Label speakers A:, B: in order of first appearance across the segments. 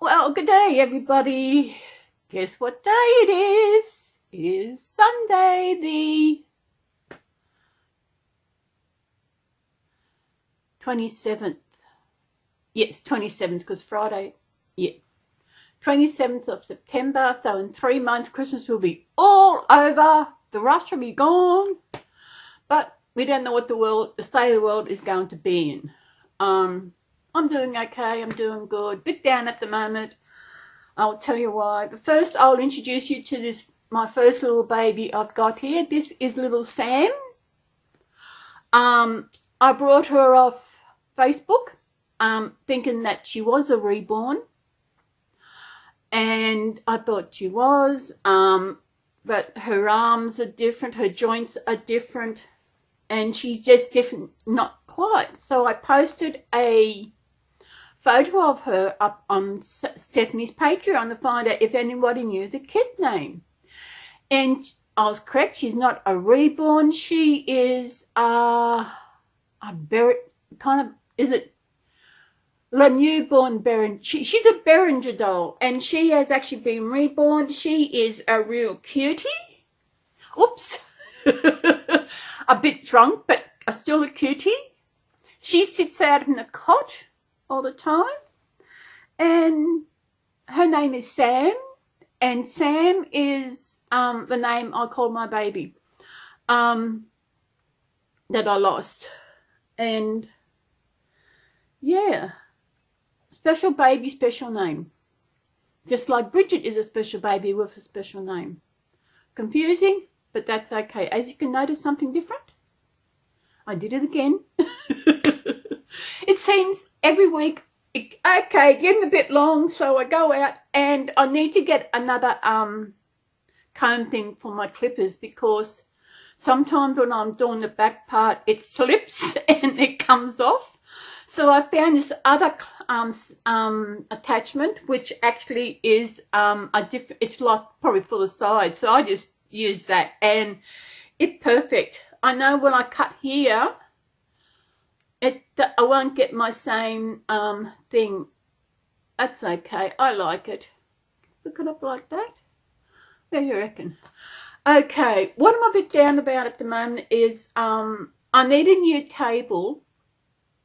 A: Well, good day, everybody. Guess what day it is? It is Sunday, the 27th. Yes, 27th, because Friday, yeah. 27th of September, so in 3 months, Christmas will be all over. The rush will be gone. But we don't know what the state of the world is going to be in. I'm doing okay, I'm doing good. Bit down at the moment. I'll tell you why. But first, I'll introduce you to my first little baby I've got here. This is little Sam. I brought her off Facebook, thinking that she was a reborn. And I thought she was, but her arms are different, her joints are different, and she's just different, not quite. So I posted a photo of her up on Stephanie's Patreon to find out if anybody knew the kid name. And I was correct, she's not a reborn, she is a newborn Beringer. She's a Beringer doll, and she has actually been reborn. She is a real cutie. Oops. A bit drunk, but still a cutie. She sits out in a cot all the time, and her name is Sam, and Sam is the name I call my baby that I lost. And yeah, special baby, special name. Just like Bridget is a special baby with a special name. Confusing, but that's okay. As you can notice, something different. I did it again. It seems every week, okay, getting a bit long, so I go out and I need to get another comb thing for my clippers, because sometimes when I'm doing the back part, it slips and it comes off. So I found this other attachment, which actually is it's like probably full of sides. So I just use that, and it's perfect. I know when I cut here, I won't get my same thing. That's okay. I like it. Look it up like that. What do you reckon? Okay, what I'm a bit down about at the moment is I need a new table,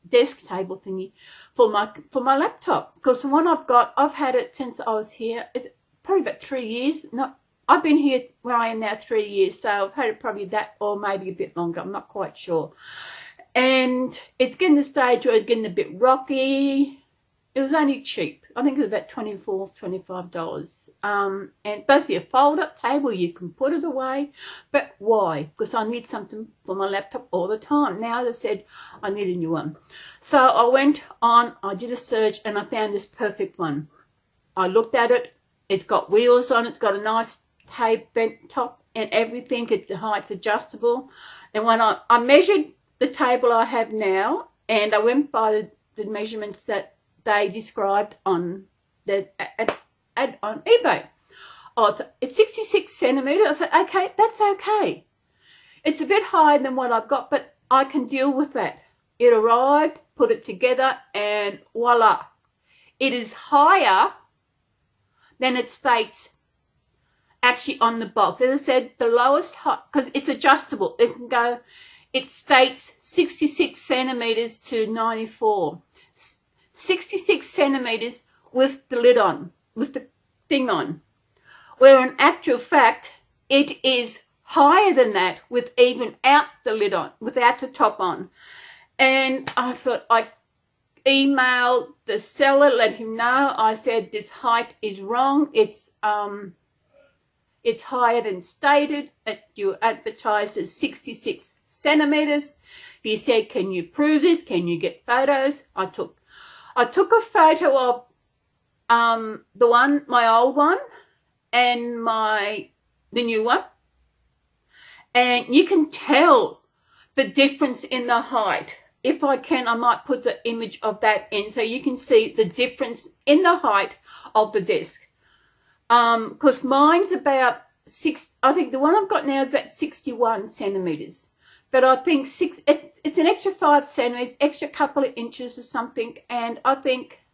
A: desk table thingy, for my laptop, because the one I've had it since I was here. It's probably about 3 years. I've been here where I am now 3 years, so I've had it probably that, or maybe a bit longer. I'm not quite sure. And it's getting to the stage where it's getting a bit rocky. It was only cheap. I think it was about $24, $25. And it's supposed to be a fold-up table. You can put it away. But why? Because I need something for my laptop all the time. Now, as I said, I need a new one. So I went on, I did a search, and I found this perfect one. I looked at it. It's got wheels on it. It's got a nice tape bent top and everything. The height's adjustable. And when I measured the table I have now, and I went by the measurements that they described on on eBay. Oh, it's 66 centimeters. I thought, okay, that's okay. It's a bit higher than what I've got, but I can deal with that. It arrived, put it together, and voila. It is higher than it states actually on the box. As I said, the lowest height, because it's adjustable. It can go, it states 66 centimeters to 94. 66 centimeters with the lid on, with the thing on. Where in actual fact, it is higher than that with even out the lid on, without the top on. And I thought, I emailed the seller, let him know. I said, this height is wrong. It's higher than stated. You advertised as 66 centimeters. He said, can you prove this? Can you get photos? I took a photo of my old one and the new one. And you can tell the difference in the height. If I can, I might put the image of that in so you can see the difference in the height of the desk. Because mine's about I think the one I've got now is about 61 centimeters. but I think it's an extra 5 centimeters, extra couple of inches or something, and I think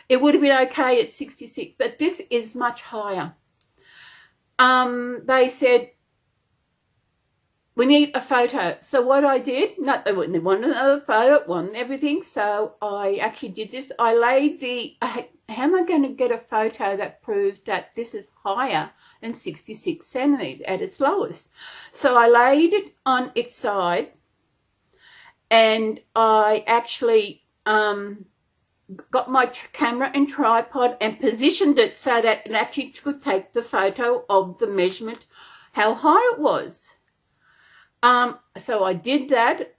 A: it would have been okay at 66, but this is much higher. They said, we need a photo. So what I did, they wanted another photo, wanted everything. So I actually did this. I laid how am I going to get a photo that proves that this is higher than 66 centimeters at its lowest? So I laid it on its side, and I actually got my camera and tripod and positioned it so that it actually could take the photo of the measurement, how high it was. So I did that,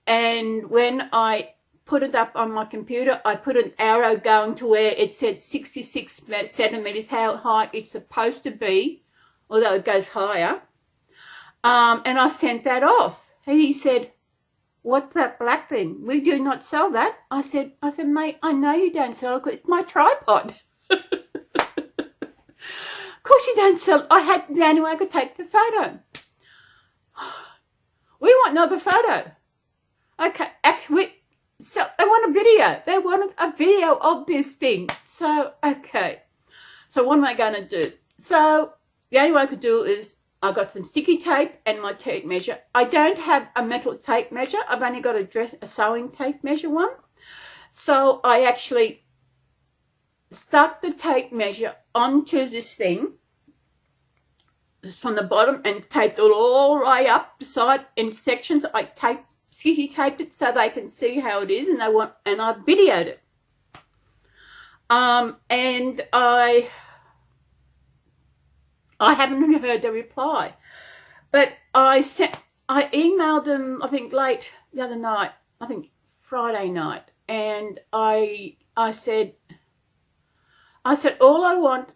A: and when I put it up on my computer, I put an arrow going to where it said 66 centimeters, how high it's supposed to be, although it goes higher. And I sent that off. And he said, what's that black thing? We do not sell that. I said, mate, I know you don't sell it. It's my tripod. Of course you don't sell it. I had the only way I could take the photo. We want another photo. Okay, actually, so they want a video. They wanted a video of this thing. So, okay. So what am I going to do? So the only way I could do is I got some sticky tape and my tape measure. I don't have a metal tape measure. I've only got a sewing tape measure one. So I actually stuck the tape measure onto this thing from the bottom and taped it all the way up the side in sections. I sticky taped it so they can see how it is, and I videoed it. And I haven't heard the reply, but I emailed them, I think late the other night, I think Friday night, and I said all I want,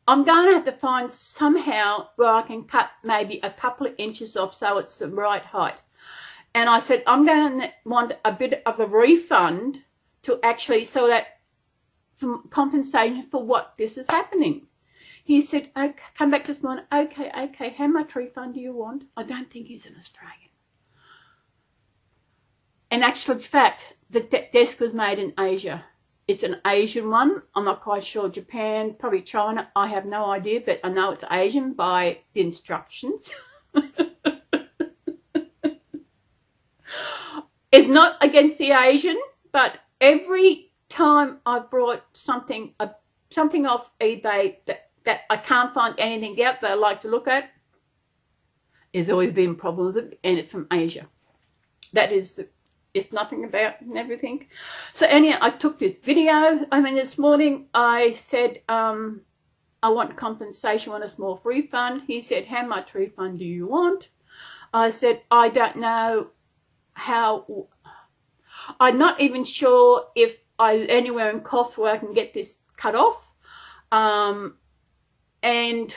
A: I'm going to have to find somehow where I can cut maybe a couple of inches off so it's the right height. And I said, I'm going to want a bit of a refund to actually, so that some compensation for what this is happening. He said, okay, come back this morning. Okay, how much refund do you want? I don't think he's an Australian. In actual fact, the desk was made in Asia. It's an Asian one. I'm not quite sure. Japan, probably China. I have no idea, but I know it's Asian by the instructions. It's not against the Asian, but every time I brought something off eBay that I can't find anything out that I like to look at, there's always been problems with it, and it's from Asia. That is, it's nothing about and everything. So anyhow, I took this video. This morning I said, I want compensation, want a small refund. He said, how much refund do you want? I said, I don't know how, I'm not even sure if anywhere in coffe where I can get this cut off. And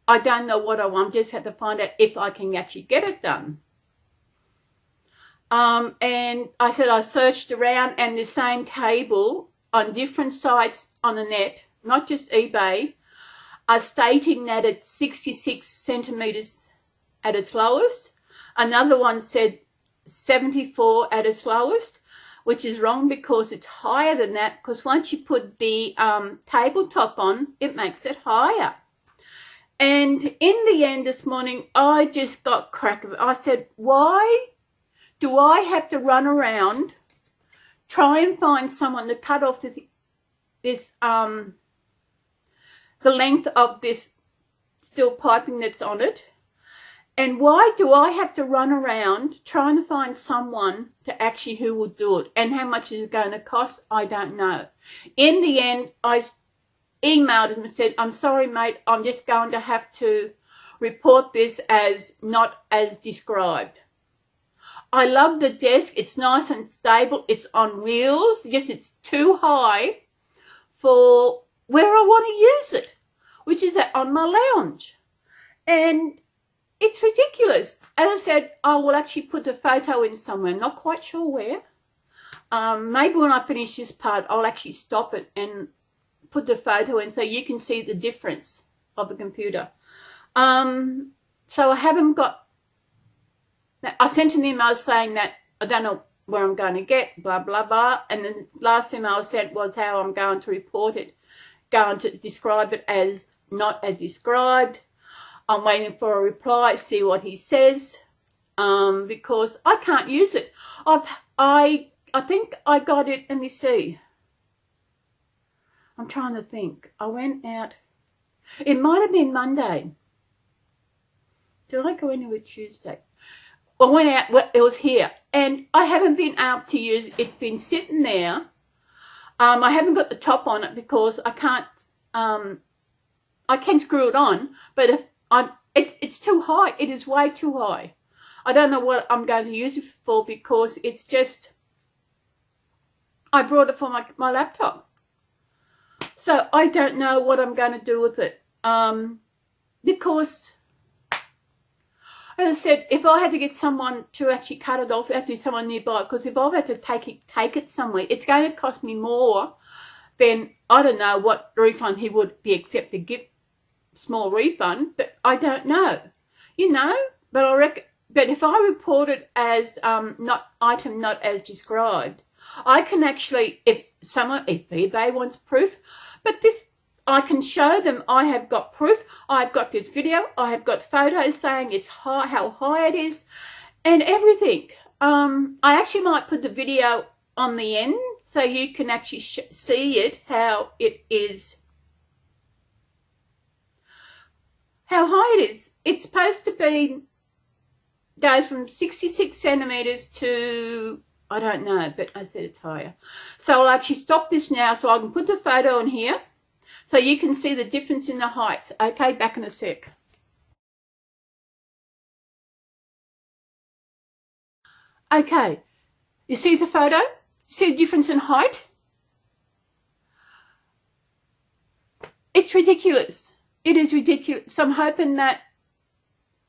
A: I don't know what I want. Just have to find out if I can actually get it done. And I said I searched around, and the same table on different sites on the net, not just eBay, are stating that it's 66 centimeters at its lowest. Another one said 74 at its lowest, which is wrong because it's higher than that, because once you put the tabletop on, it makes it higher. And in the end this morning, I just got crack of it. I said, why do I have to run around, try and find someone to cut off the length of this steel piping that's on it? And why do I have to run around trying to find someone to actually who will do it? And how much is it going to cost? I don't know. In the end, I emailed him and said, I'm sorry, mate, I'm just going to have to report this as not as described. I love the desk. It's nice and stable. It's on wheels. Just it's too high for where I want to use it, which is on my lounge. And it's ridiculous. As I said, I will actually put the photo in somewhere. Not quite sure where. Maybe when I finish this part, I'll actually stop it and put the photo in so you can see the difference of the computer. So I haven't got I sent an email saying that I don't know where I'm going to get, blah, blah, blah. And then the last email I sent was how I'm going to report it, going to describe it as not as described. I'm waiting for a reply, see what he says, because I can't use it. I think I got it, let me see. I'm trying to think. I went out, it might have been Monday. Did I go anywhere Tuesday? I went out, well, it was here, and I haven't been able to use it. It's been sitting there. I haven't got the top on it because I can't, I can screw it on, but if it's too high. It is way too high. I don't know what I'm going to use it for because it's just, I brought it for my laptop. So I don't know what I'm going to do with it. Because, as I said, if I had to get someone to actually cut it off, it has to be someone nearby. Because if I've had to take it somewhere, it's going to cost me more than, I don't know what refund he would be accept to give, small refund, but I don't know. You know, but I reckon, but if I report it as not as described, I can actually, if eBay wants proof, but this, I can show them I have got proof. I've got this video. I have got photos saying it's high, how high it is, and everything. I actually might put the video on the end so you can actually see it, how it is, how high it is. It's supposed to be, goes from 66 centimeters to, I don't know, but I said it's higher. So I'll actually stop this now so I can put the photo on here so you can see the difference in the heights. Okay, back in a sec. Okay, you see the photo? You see the difference in height? It's ridiculous. It is ridiculous. So I'm hoping that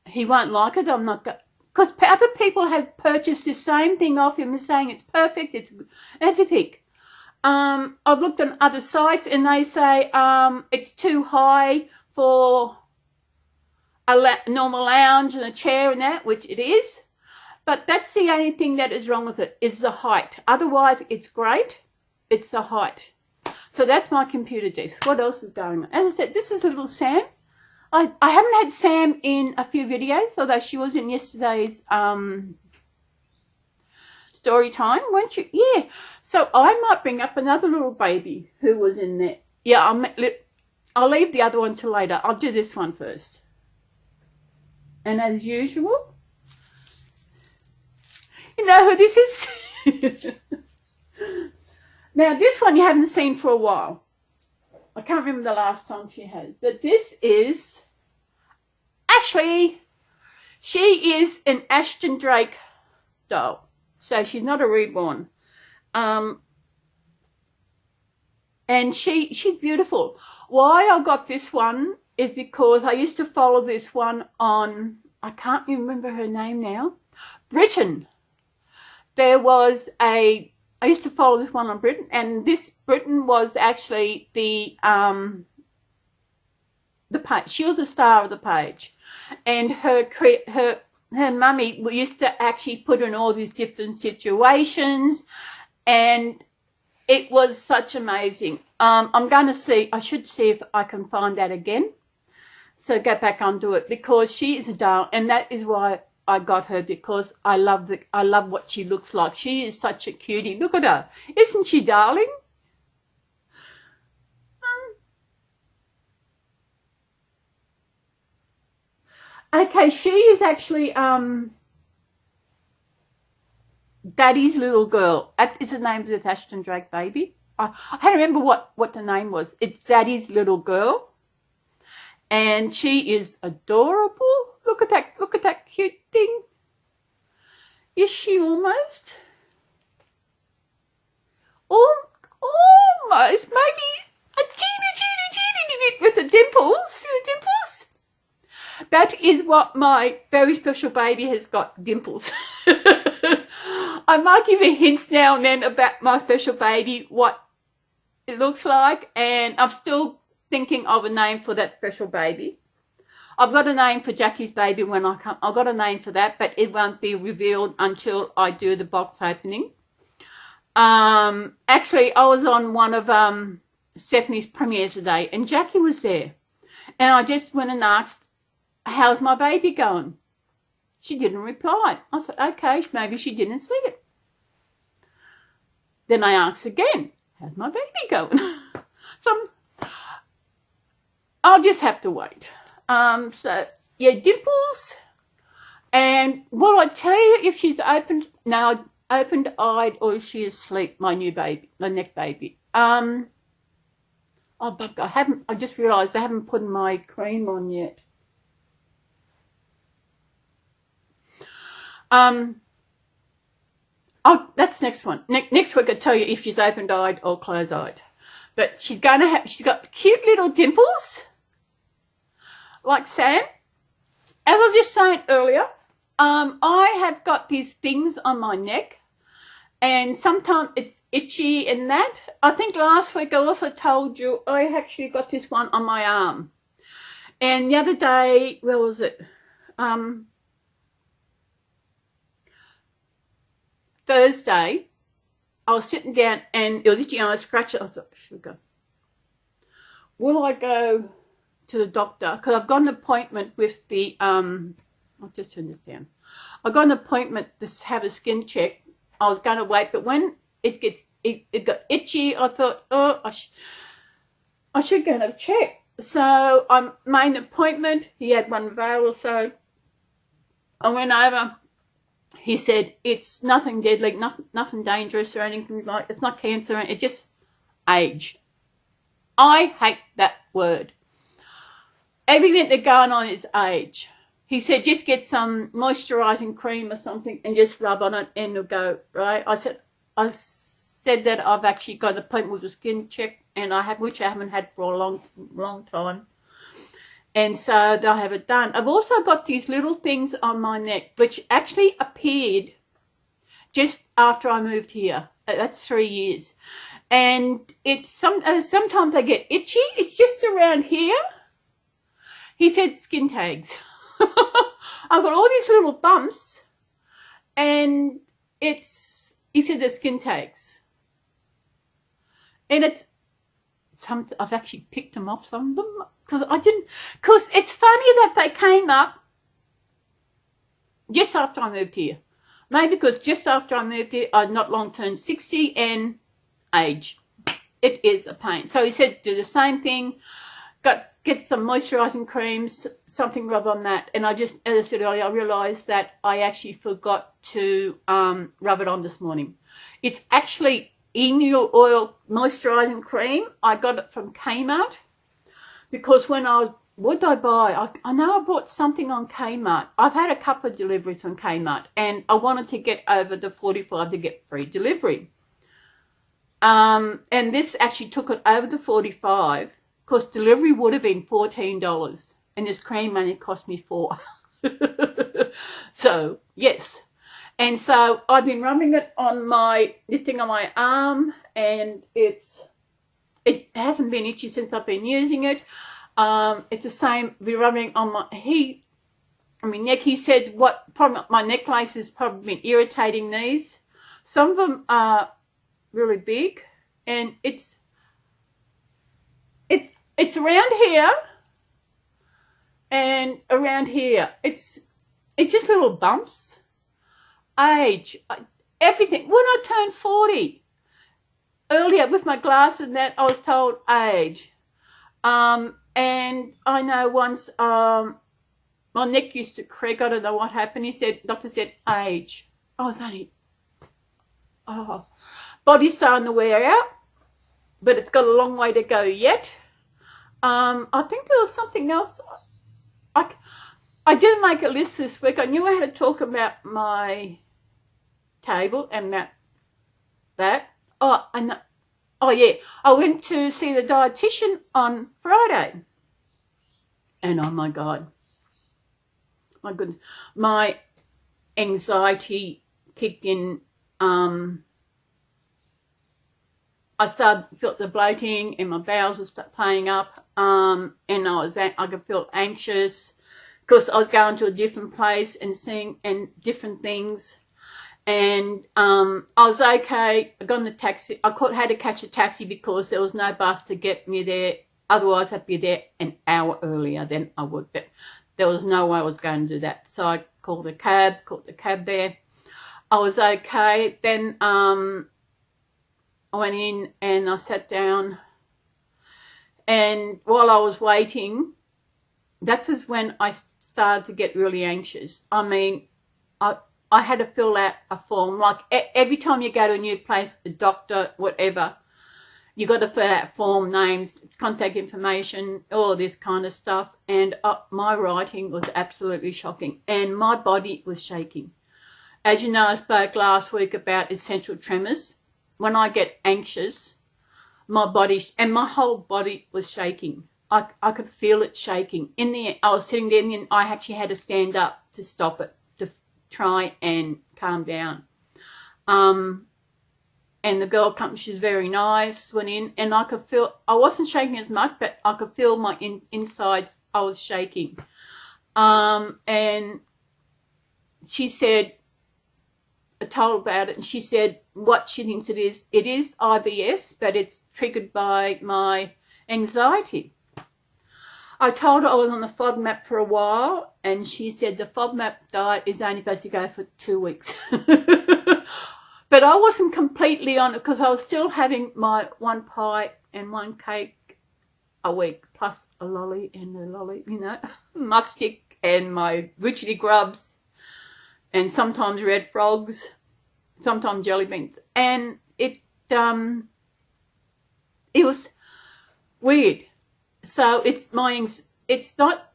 A: he won't like it. I'm not going, because other people have purchased the same thing off him and saying it's perfect, it's everything. I've looked on other sites and they say it's too high for a normal lounge and a chair and that, which it is. But that's the only thing that is wrong with it, is the height. Otherwise, it's great. It's the height. So that's my computer desk. What else is going on? As I said, this is little Sam. I haven't had Sam in a few videos, although she was in yesterday's story time, weren't you? Yeah. So I might bring up another little baby who was in there. Yeah, I'll leave the other one till later. I'll do this one first. And as usual, you know who this is? Now, this one you haven't seen for a while. I can't remember the last time she has. But this is Ashley. She is an Ashton Drake doll. So she's not a Reborn. And she's beautiful. Why I got this one is because I used to follow this one on, I can't remember her name now, Britain. There was I used to follow this one on Britain, and this Britain was actually the page. She was the star of the page, and her mummy used to actually put her in all these different situations, and it was such amazing. I'm going to see, I should see if I can find that again. So go back onto it, because she is a doll, and that is why I got her, because I love what she looks like. She is such a cutie. Look at her. Isn't she darling? Okay, she is actually Daddy's little girl. That is the name of the Ashton Drake baby. I had to remember what the name was. It's Daddy's little girl. And she is adorable. Look at that cute thing. Is she almost? Almost, maybe a teeny bit with the dimples. See the dimples? That is what my very special baby has got, dimples. I might give you hints now and then about my special baby, what it looks like, and I'm still thinking of a name for that special baby. I've got a name for Jackie's baby when I come. I've got a name for that, but it won't be revealed until I do the box opening. Actually, I was on one of Stephanie's premieres today, and Jackie was there. And I just went and asked, how's my baby going? She didn't reply. I said, okay, maybe she didn't see it. Then I asked again, how's my baby going? So I'll just have to wait. So, yeah, Dimples. And will I tell you if she's opened-eyed or is she asleep, my new baby, my neck baby? Oh, but I just realised I haven't put my cream on yet. Oh, that's next one. Next week I'll tell you if she's open-eyed or closed-eyed. But she's got cute little dimples, like Sam. As I was just saying earlier, I have got these things on my neck, and sometimes it's itchy and that. I think last week I also told you I actually got this one on my arm. And the other day, where was it? Thursday, I was sitting down and it was itchy and I scratched it. I thought, sugar. Will I go to the doctor? Because I've got an appointment with the, I'll just turn this down. I got an appointment to have a skin check. I was going to wait, but when it got itchy, I thought, oh, I should go and have a check. So I made an appointment. He had one available, so I went over. He said, it's nothing deadly, nothing dangerous or anything like, it's not cancer, it's just age. I hate that word. Everything that's going on is age. He said, just get some moisturising cream or something and just rub on it and it'll go, right? I said that I've actually got an appointment with a skin check, and which I haven't had for a long time. And so they'll have it done. I've also got these little things on my neck, which actually appeared just after I moved here. That's 3 years. And it's sometimes they get itchy. It's just around here. He said skin tags. I've got all these little bumps, and he said they're skin tags. And I've actually picked them off, some of them, because it's funny that they came up just after I moved here. Maybe because just after I moved here, I'd not long turned 60 and age. It is a pain. So he said, do the same thing, get some moisturising creams, something rub on that. And I just, as I said earlier, I realised that I actually forgot to rub it on this morning. It's actually emu oil moisturising cream. I got it from Kmart, because what did I buy? I know I bought something on Kmart. I've had a couple of deliveries from Kmart, and I wanted to get over the 45 to get free delivery. And this actually took it over the 45, because delivery would have been $14, and this cream only cost me $4. So, yes. And so I've been rubbing it on this thing on my arm, and it hasn't been itchy since I've been using it. It's the same. Be rubbing on my neck. He said my necklace has probably been irritating these. Some of them are really big, and it's around here and around here. It's just little bumps. Age, everything. When I turned 40, earlier with my glasses and that, I was told age. And I know once my neck used to creak. I don't know what happened. Doctor said age. I was only, body's starting to wear out, but it's got a long way to go yet. I think there was something else. I didn't make a list this week. I knew I had to talk about my table and that. Oh, yeah. I went to see the dietitian on Friday. And oh my God. My goodness. My anxiety kicked in. I felt the bloating and my bowels were playing up. And I could feel anxious. because I was going to a different place and seeing and different things. And I was okay. I got in a taxi. I had to catch a taxi because there was no bus to get me there. Otherwise, I'd be there an hour earlier than I would. But there was no way I was going to do that. So I called the cab there. I was okay. Then I went in and I sat down. And while I was waiting, that was when I started to get really anxious. I mean, I had to fill out a form. Like every time you go to a new place, the doctor, whatever, you got to fill out form, names, contact information, all this kind of stuff. And my writing was absolutely shocking. And my body was shaking. As you know, I spoke last week about essential tremors. When I get anxious, my body and my whole body was shaking. I could feel it shaking. I was sitting there and I actually had to stand up to stop it, to try and calm down. And the girl, she's very nice, went in, and I could feel, I wasn't shaking as much, but I could feel my inside, I was shaking. And she said, I told her about it, and she said what she thinks it is. It is IBS, but it's triggered by my anxiety. I told her I was on the FODMAP for a while, and she said the FODMAP diet is only supposed to go for 2 weeks. But I wasn't completely on it because I was still having my 1 pie and 1 cake a week, plus a lolly, you know, mustic and my witchetty grubs, and sometimes red frogs, sometimes jelly beans. And it was weird. So it's not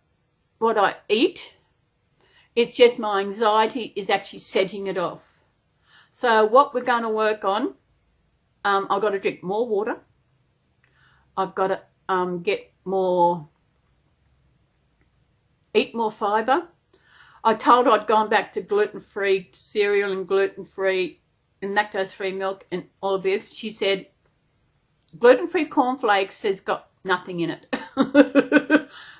A: what I eat. It's just my anxiety is actually setting it off. So what we're going to work on, I've got to drink more water. I've got to eat more fibre. I told her I'd gone back to gluten-free cereal and gluten-free and lactose-free milk and all this. She said, gluten-free cornflakes has got nothing in it.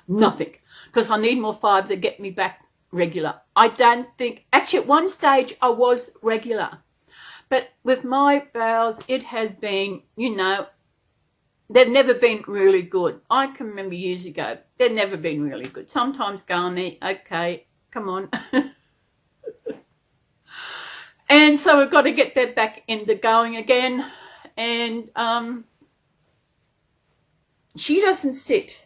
A: Nothing. Because I need more fibre to get me back regular. I don't think, actually at one stage I was regular. But with my bowels, it has been, you know, they've never been really good. I can remember years ago, they've never been really good. Sometimes go on there, okay, come on. And so we've got to get that back into going again. And she doesn't sit.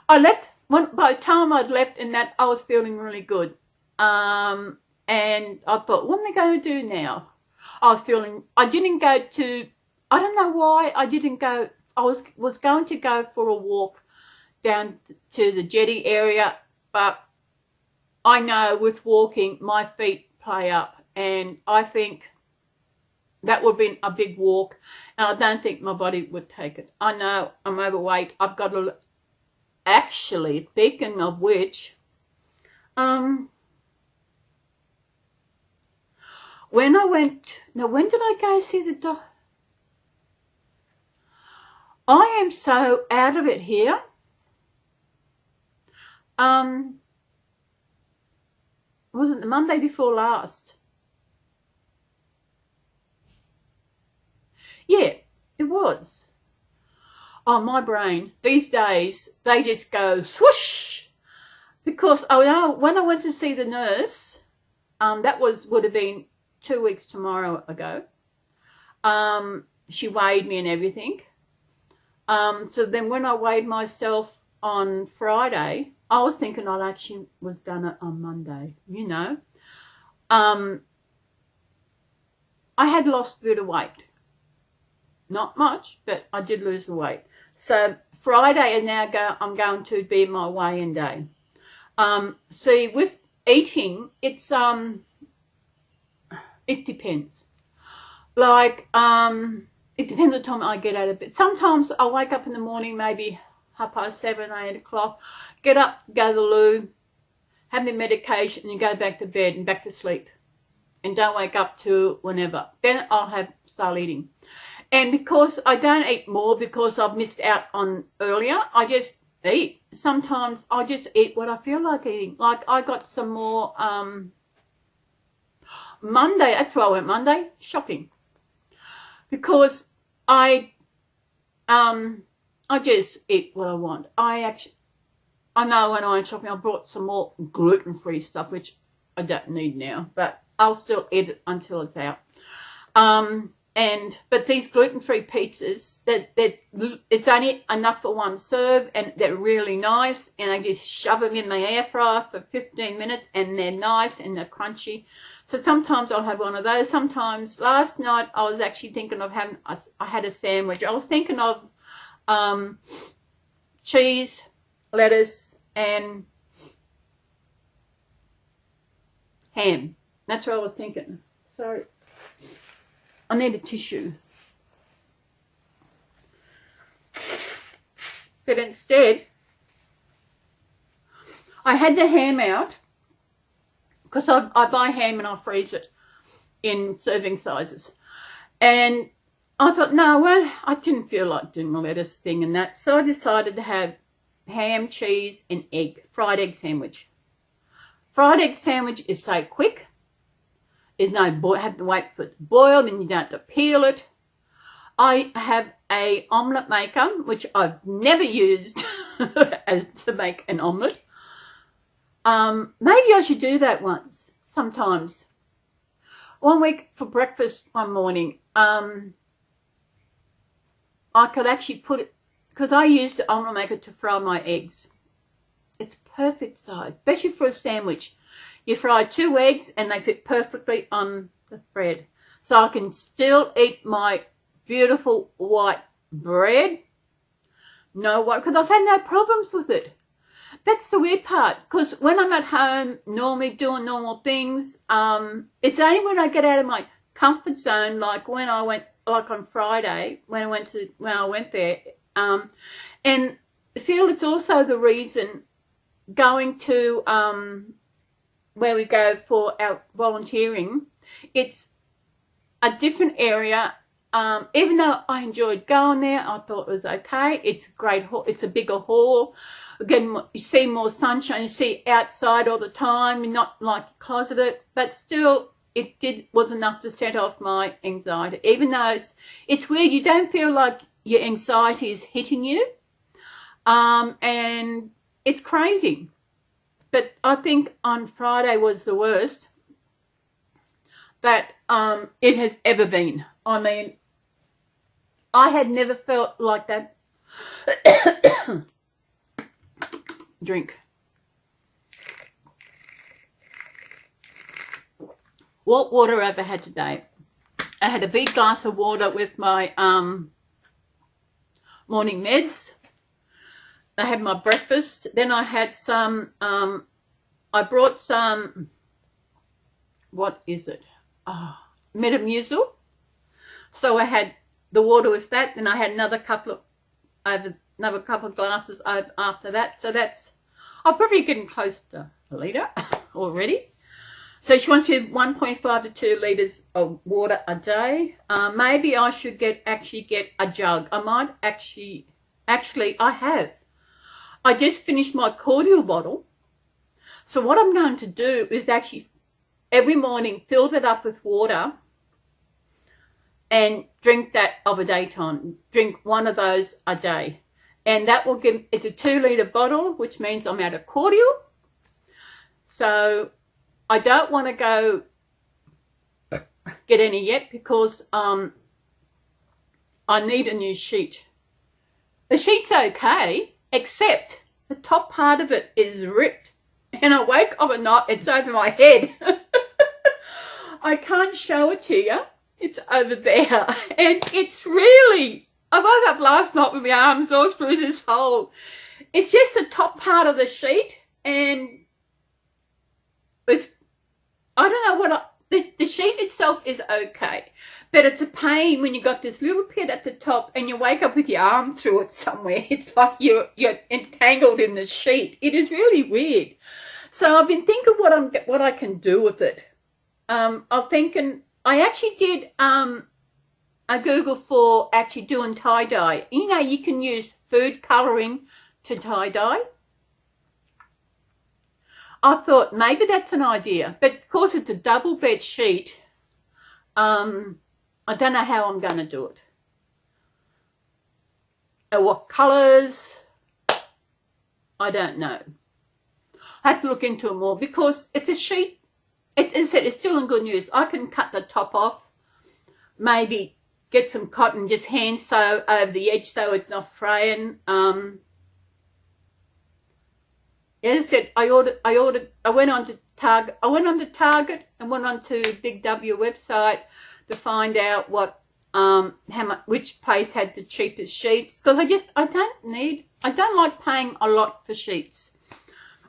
A: I left, by the time I'd left and that, I was feeling really good. And I thought, what am I going to do now? I didn't go to, I don't know why I didn't go, I was going to go for a walk down to the jetty area, but I know with walking, my feet play up, and I think that would have been a big walk, and I don't think my body would take it. I know I'm overweight. I've got to, actually, speaking of which, when did I go see the doctor? I am so out of it here. Was it the Monday before last? Yeah, it was. Oh, my brain. These days, they just go swoosh. Because I know when I went to see the nurse, that would have been 2 weeks tomorrow ago. She weighed me and everything. So then when I weighed myself on Friday, I was thinking I actually was done it on Monday, you know. I had lost a bit of weight. Not much, but I did lose the weight. So Friday and now I'm going to be my weigh-in day. See, with eating, it's it depends. Like, it depends on the time I get out of bed. Sometimes I wake up in the morning, maybe 7:30, 8 o'clock, get up, go to the loo, have my medication, and go back to bed and back to sleep. And don't wake up till whenever. Then I'll start eating. And because I don't eat more because I've missed out on earlier, I just eat. Sometimes I just eat what I feel like eating. Like I got some more Monday. That's why I went Monday shopping, because I just eat what I want. I know when I went shopping, I brought some more gluten-free stuff, which I don't need now, but I'll still eat it until it's out. But these gluten-free pizzas, it's only enough for one serve, and they're really nice, and I just shove them in my air fryer for 15 minutes, and they're nice and they're crunchy. So sometimes I'll have one of those. Sometimes, last night I was actually thinking of having, I had a sandwich. I was thinking of cheese, lettuce, and ham. That's what I was thinking. Sorry. I need a tissue. But instead, I had the ham out, because I buy ham and I freeze it in serving sizes. And I thought, no, well, I didn't feel like doing the lettuce thing and that. So I decided to have ham, cheese, and egg, fried egg sandwich. Fried egg sandwich is so quick. There's no have to wait for it to boil, and you don't have to peel it. I have a omelette maker, which I've never used to make an omelette. Maybe I should do that sometimes. One week for breakfast one morning, I could actually put it, because I used the omelette maker to fry my eggs. It's perfect size, especially for a sandwich. You fry 2 eggs and they fit perfectly on the bread. So I can still eat my beautiful white bread. No white, because I've had no problems with it. That's the weird part, because when I'm at home, normally doing normal things, it's only when I get out of my comfort zone, like when I went, like on Friday, when I went there, and I feel it's also the reason going to where we go for our volunteering, it's a different area. Even though I enjoyed going there, I thought it was okay. It's a great hall. It's a bigger hall. Again, you see more sunshine. You see outside all the time. You're not like closeted, but still, it was enough to set off my anxiety. Even though it's weird, you don't feel like your anxiety is hitting you, and it's crazy. But I think on Friday was the worst that it has ever been. I mean, I had never felt like that. Drink. What water have I had today? I had a big glass of water with my morning meds. I had my breakfast. Then I had some, I brought some, what is it? Oh, Metamucil. So I had the water with that. Then I had another couple of glasses after that. So I'm probably getting close to a litre already. So she wants to have 1.5 to 2 litres of water a day. Maybe I should actually get a jug. I might actually I have. I just finished my cordial bottle. So what I'm going to do is actually every morning fill that up with water and drink that of a daytime. Drink one of those a day. And that will give, it's a 2 litre bottle, which means I'm out of cordial. So I don't want to go get any yet because I need a new sheet. The sheet's okay, except the top part of it is ripped. And I wake up at night, it's over my head. I can't show it to you. It's over there. And it's really, I woke up last night with my arms all through this hole. It's just the top part of the sheet. And it's, I don't know what, the sheet itself is okay. But it's a pain when you got this little pit at the top and you wake up with your arm through it somewhere. It's like you're entangled in the sheet. It is really weird. So I've been thinking what I can do with it. I'm thinking, I actually did a Google for actually doing tie-dye. You know, you can use food colouring to tie-dye. I thought maybe that's an idea, but of course it's a double bed sheet. I don't know how I'm going to do it. And what colours, I don't know. I have to look into it more because it's a sheet. It's still in good use. I can cut the top off, maybe get some cotton, just hand sew over the edge so it's not fraying. As I said, I went on to Target and went on to Big W website to find out what which place had the cheapest sheets, because I don't like paying a lot for sheets,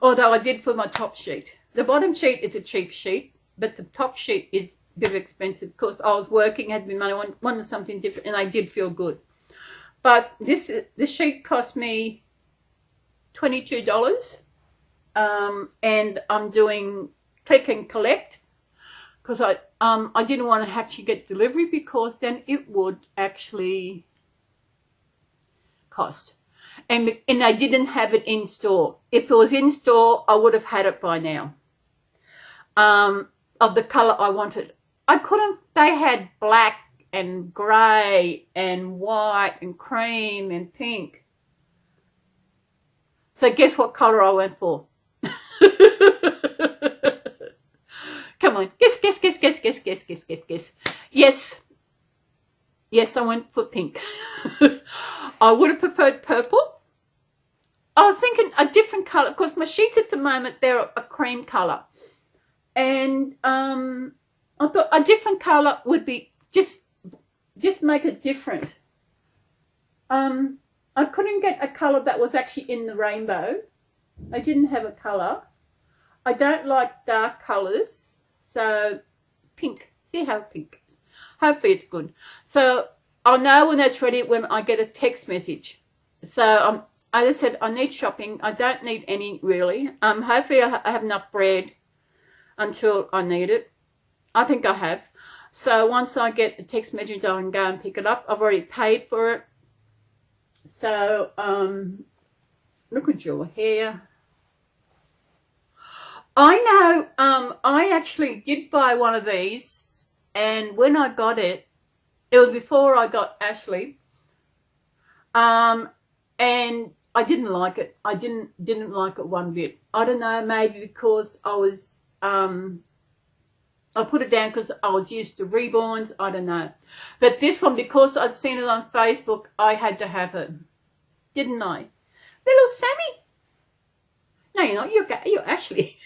A: although I did for my top sheet. The bottom sheet is a cheap sheet, but the top sheet is a bit expensive because I was working, had been money, wanted something different, and I did feel good. But the sheet cost me $22. And I'm doing click and collect because I didn't want to actually get delivery because then it would actually cost. And I didn't have it in store. If it was in store, I would have had it by now. Of the colour I wanted. I couldn't, they had black and grey and white and cream and pink. So guess what colour I went for? Come on, guess. Yes, I went for pink. I would have preferred purple. I was thinking a different colour, because my sheets at the moment, they're a cream colour. And I thought a different colour would be just make it different. I couldn't get a colour that was actually in the rainbow. I didn't have a colour. I don't like dark colours, so pink. See how pink is. Hopefully it's good. So I'll know when that's ready when I get a text message. So I just said I need shopping. I don't need any really. Hopefully I have enough bread until I need it. I think I have. So once I get the text message, I can go and pick it up. I've already paid for it. So look at your hair. I know, I actually did buy one of these, and when I got it, it was before I got Ashley, and I didn't like it. I didn't like it one bit. I don't know, maybe because I was, I put it down because I was used to Reborns, I don't know. But this one, because I'd seen it on Facebook, I had to have it, didn't I? Little Sammy. No, you're not. You're Ashley.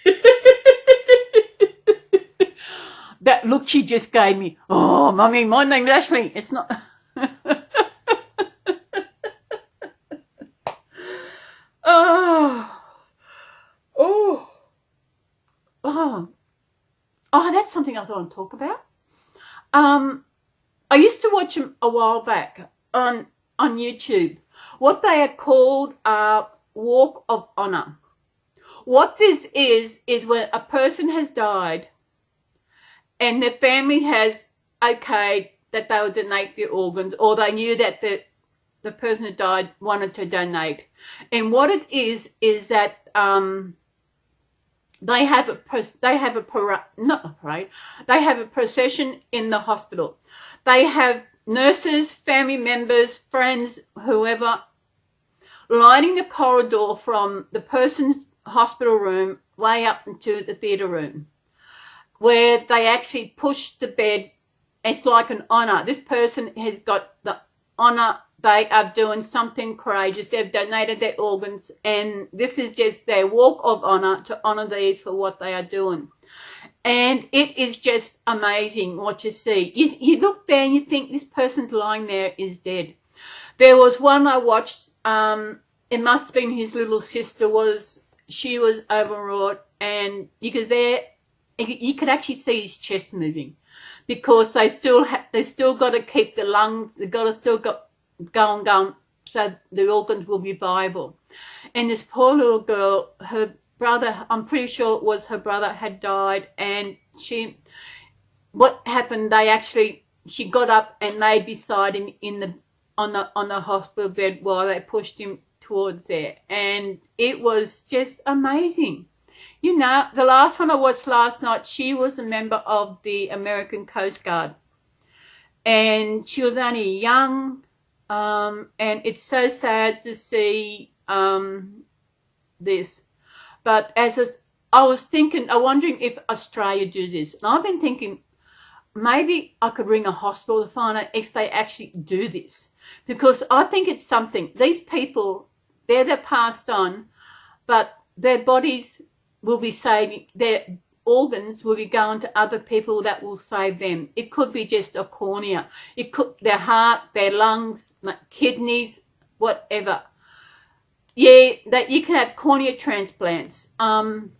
A: That look she just gave me. Oh, Mummy, my name's Ashley. It's not. Oh, that's something else I want to talk about. I used to watch them a while back on YouTube. What they are called Walk of Honor. What this is when a person has died and their family has okayed that they will donate their organs, or they knew that the person who died wanted to donate. And what it is that they have a procession in the hospital. They have nurses, family members, friends, whoever, lining the corridor from the person's hospital room way up into the theatre room, where they actually push the bed. It's like an honour. This person has got the honour. They are doing something courageous. They've donated their organs, and this is just their walk of honour to honour these for what they are doing. And it is just amazing what you see. You look there and you think this person's lying there is dead. There was one I watched, it must have been his little sister, she was overwrought, and you could actually see his chest moving, because they still got to keep the lungs, they got to still got going, so the organs will be viable. And this poor little girl, her brother, I'm pretty sure it was her brother, had died, and what happened, she got up and laid beside him on the hospital bed while they pushed him towards there, and it was just amazing. You know, the last one I watched last night, she was a member of the American Coast Guard, and she was only young, and it's so sad to see this. But I was thinking, I'm wondering if Australia do this, and I've been thinking maybe I could ring a hospital to find out if they actually do this, because I think it's something. These people, they're passed on, but their bodies will be saving, their organs will be going to other people that will save them. It could be just a cornea. It could their heart, their lungs, kidneys, whatever. Yeah, that you can have cornea transplants. And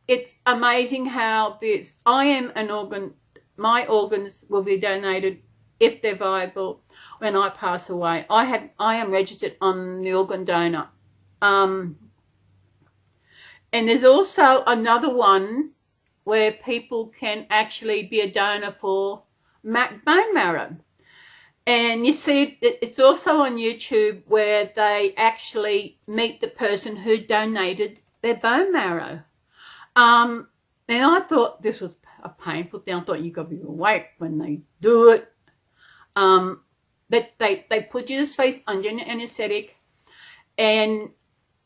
A: it's amazing how this. I am an organ. My organs will be donated if they're viable when I pass away. I am registered on the organ donor. And there's also another one where people can actually be a donor for bone marrow. And you see, it's also on YouTube where they actually meet the person who donated their bone marrow. And I thought this was a painful thing. I thought you got to be awake when they do it. But they put you to sleep under an anesthetic, and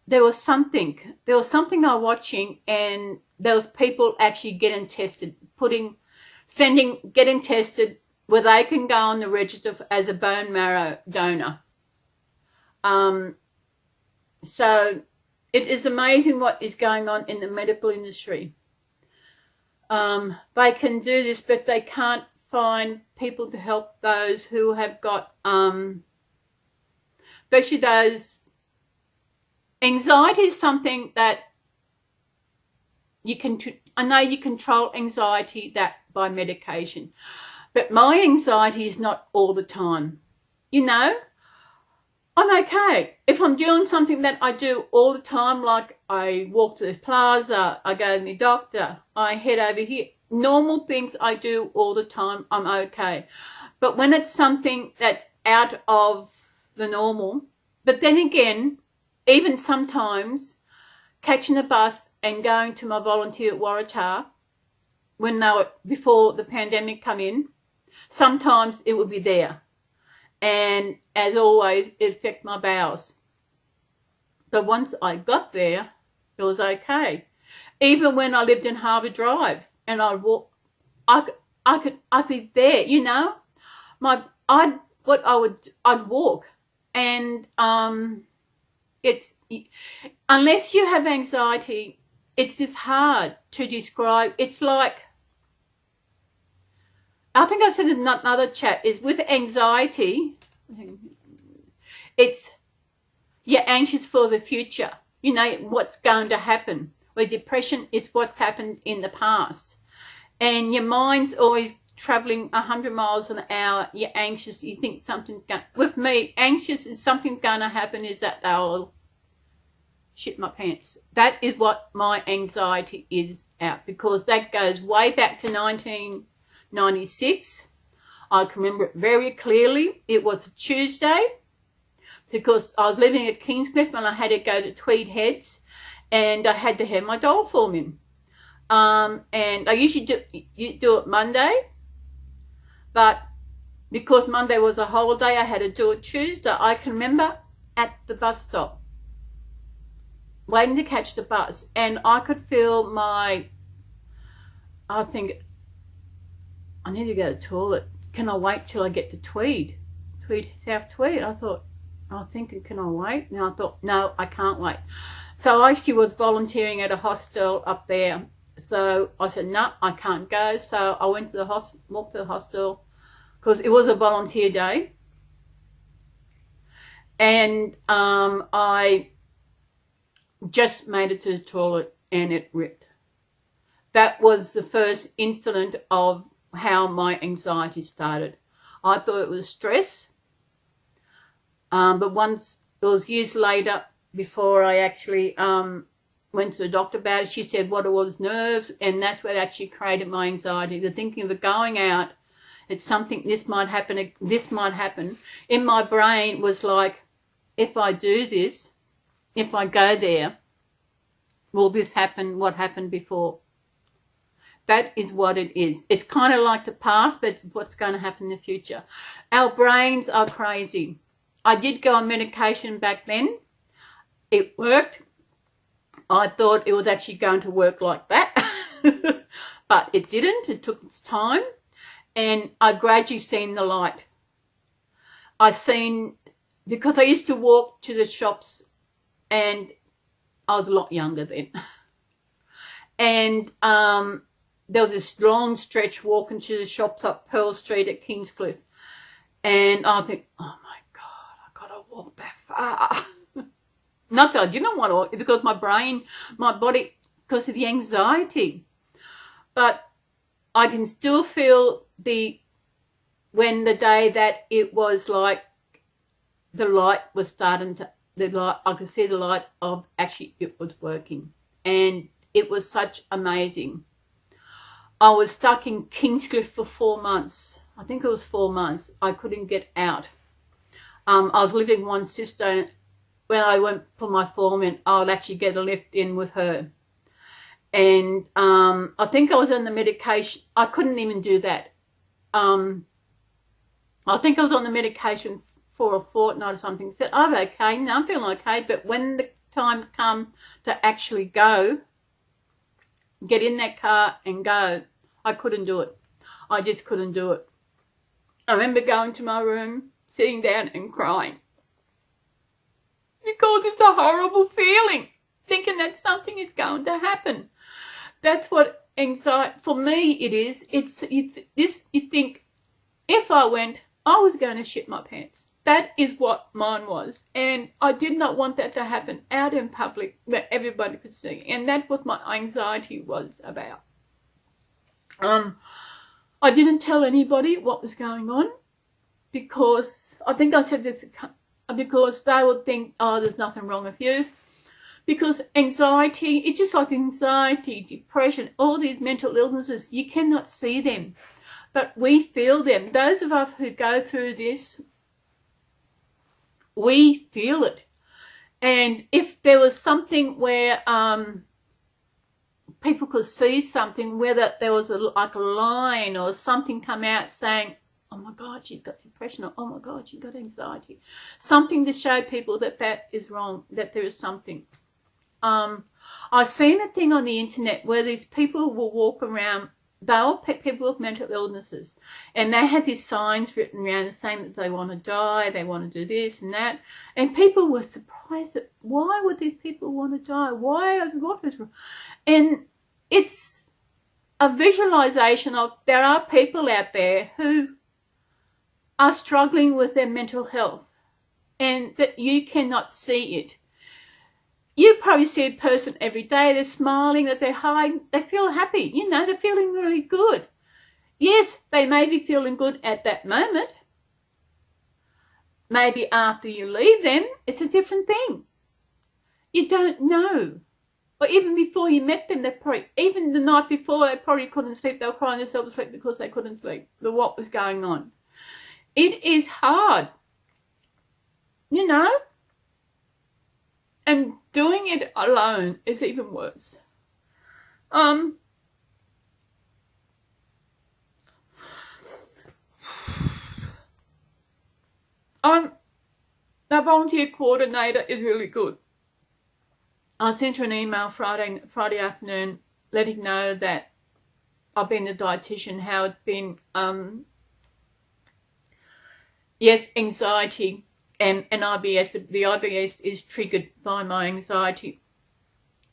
A: there was something I was watching, and there was people actually getting tested, getting tested where they can go on the register as a bone marrow donor. So it is amazing what is going on in the medical industry. They can do this, but they can't find people to help those who have got, especially those. Anxiety is something that I know you control anxiety by medication, but my anxiety is not all the time. You know, I'm okay. If I'm doing something that I do all the time, like I walk to the plaza, I go to the doctor, I head over here, normal things I do all the time, I'm okay. But when it's something that's out of the normal, but then again, even sometimes catching the bus and going to my volunteer at Waratah before the pandemic come in, sometimes it would be there. And as always, it affected my bowels. But once I got there, it was okay. Even when I lived in Harbour Drive and I'd walk, I'd be there, you know. I'd walk, and it's, unless you have anxiety, it's just hard to describe. It's like, I think I said in another chat, is with anxiety, it's, you're anxious for the future. You know, what's going to happen. Where depression is what's happened in the past. And your mind's always traveling 100 miles an hour. You're anxious. You think something's going, with me, anxious is something's going to happen, is that they'll shit my pants. That is what my anxiety is out, because that goes way back to 1996. I can remember it very clearly. It was a Tuesday, because I was living at Kingscliff and I had to go to Tweed Heads, and I had to have my doll form in. And I usually do it Monday, but because Monday was a holiday, I had to do it Tuesday. I can remember at the bus stop, waiting to catch the bus, and I could feel I think, I need to go to the toilet. Can I wait till I get to South Tweed? I was thinking, can I wait? And I thought, no, I can't wait. So I actually was volunteering at a hostel up there. So I said, no, I can't go. So I went to walked to the hostel, because it was a volunteer day. And I just made it to the toilet and it ripped. That was the first incident of how my anxiety started. I thought it was stress. But once, it was years later, before I actually went to the doctor about it, she said what it was, nerves, and that's what actually created my anxiety. The thinking of it going out, it's something, this might happen. In my brain was like, if I do this, if I go there, will this happen, what happened before? That is what it is. It's kind of like the past, but it's what's going to happen in the future. Our brains are crazy. I did go on medication back then. It worked. I thought it was actually going to work like that, but it didn't. It took its time, and I gradually seen the light. Because I used to walk to the shops, and I was a lot younger then, and there was this long stretch walking to the shops up Pearl Street at Kingscliff, and I think, oh my God, I gotta walk that far. Not that I didn't want to walk, because my brain, my body, because of the anxiety. But I can still feel when the day that it was like the light was starting to, I could see the light of actually it was working. And it was such amazing. I was stuck in Kingscliff for 4 months. I think it was 4 months. I couldn't get out. I was living with one sister. When I went for my foreman, I would actually get a lift in with her. And I think I was on the medication. I couldn't even do that. I think I was on the medication for a fortnight or something. I said, I'm okay. No, I'm feeling okay. But when the time come to actually go, get in that car and go, I couldn't do it. I just couldn't do it. I remember going to my room, sitting down and crying. Because it's a horrible feeling, thinking that something is going to happen. That's what anxiety, for me it is. You think, if I went, I was going to shit my pants. That is what mine was. And I did not want that to happen out in public where everybody could see. And that's what my anxiety was about. I didn't tell anybody what was going on, because I think I said this, because they would think, oh, there's nothing wrong with you. Because anxiety, it's just like anxiety, depression, all these mental illnesses, you cannot see them, but we feel them. Those of us who go through this, we feel it. And if there was something where people could see something, whether there was like a line or something come out saying, oh my God, she's got depression, or oh my God, she's got anxiety. Something to show people that that is wrong, that there is something. I've seen a thing on the internet where these people will walk around, they're all people with mental illnesses, and they had these signs written around saying that they want to die, they want to do this and that, and people were surprised that why would these people want to die? What is wrong? And it's a visualization of, there are people out there who are struggling with their mental health, and that you cannot see it. You probably see a person every day, they're smiling, that they're high, they feel happy, you know, they're feeling really good. Yes, they may be feeling good at that moment. Maybe after you leave them, it's a different thing. You don't know. Or even before you met them, they probably, even the night before, they probably couldn't sleep, they were crying themselves to sleep because they couldn't sleep, but what was going on. It is hard, you know, and doing it alone is even worse. I'm the volunteer coordinator is really good. I sent her an email Friday afternoon letting know that I've been a dietitian, how it's been, yes, anxiety and IBS, but the IBS is triggered by my anxiety.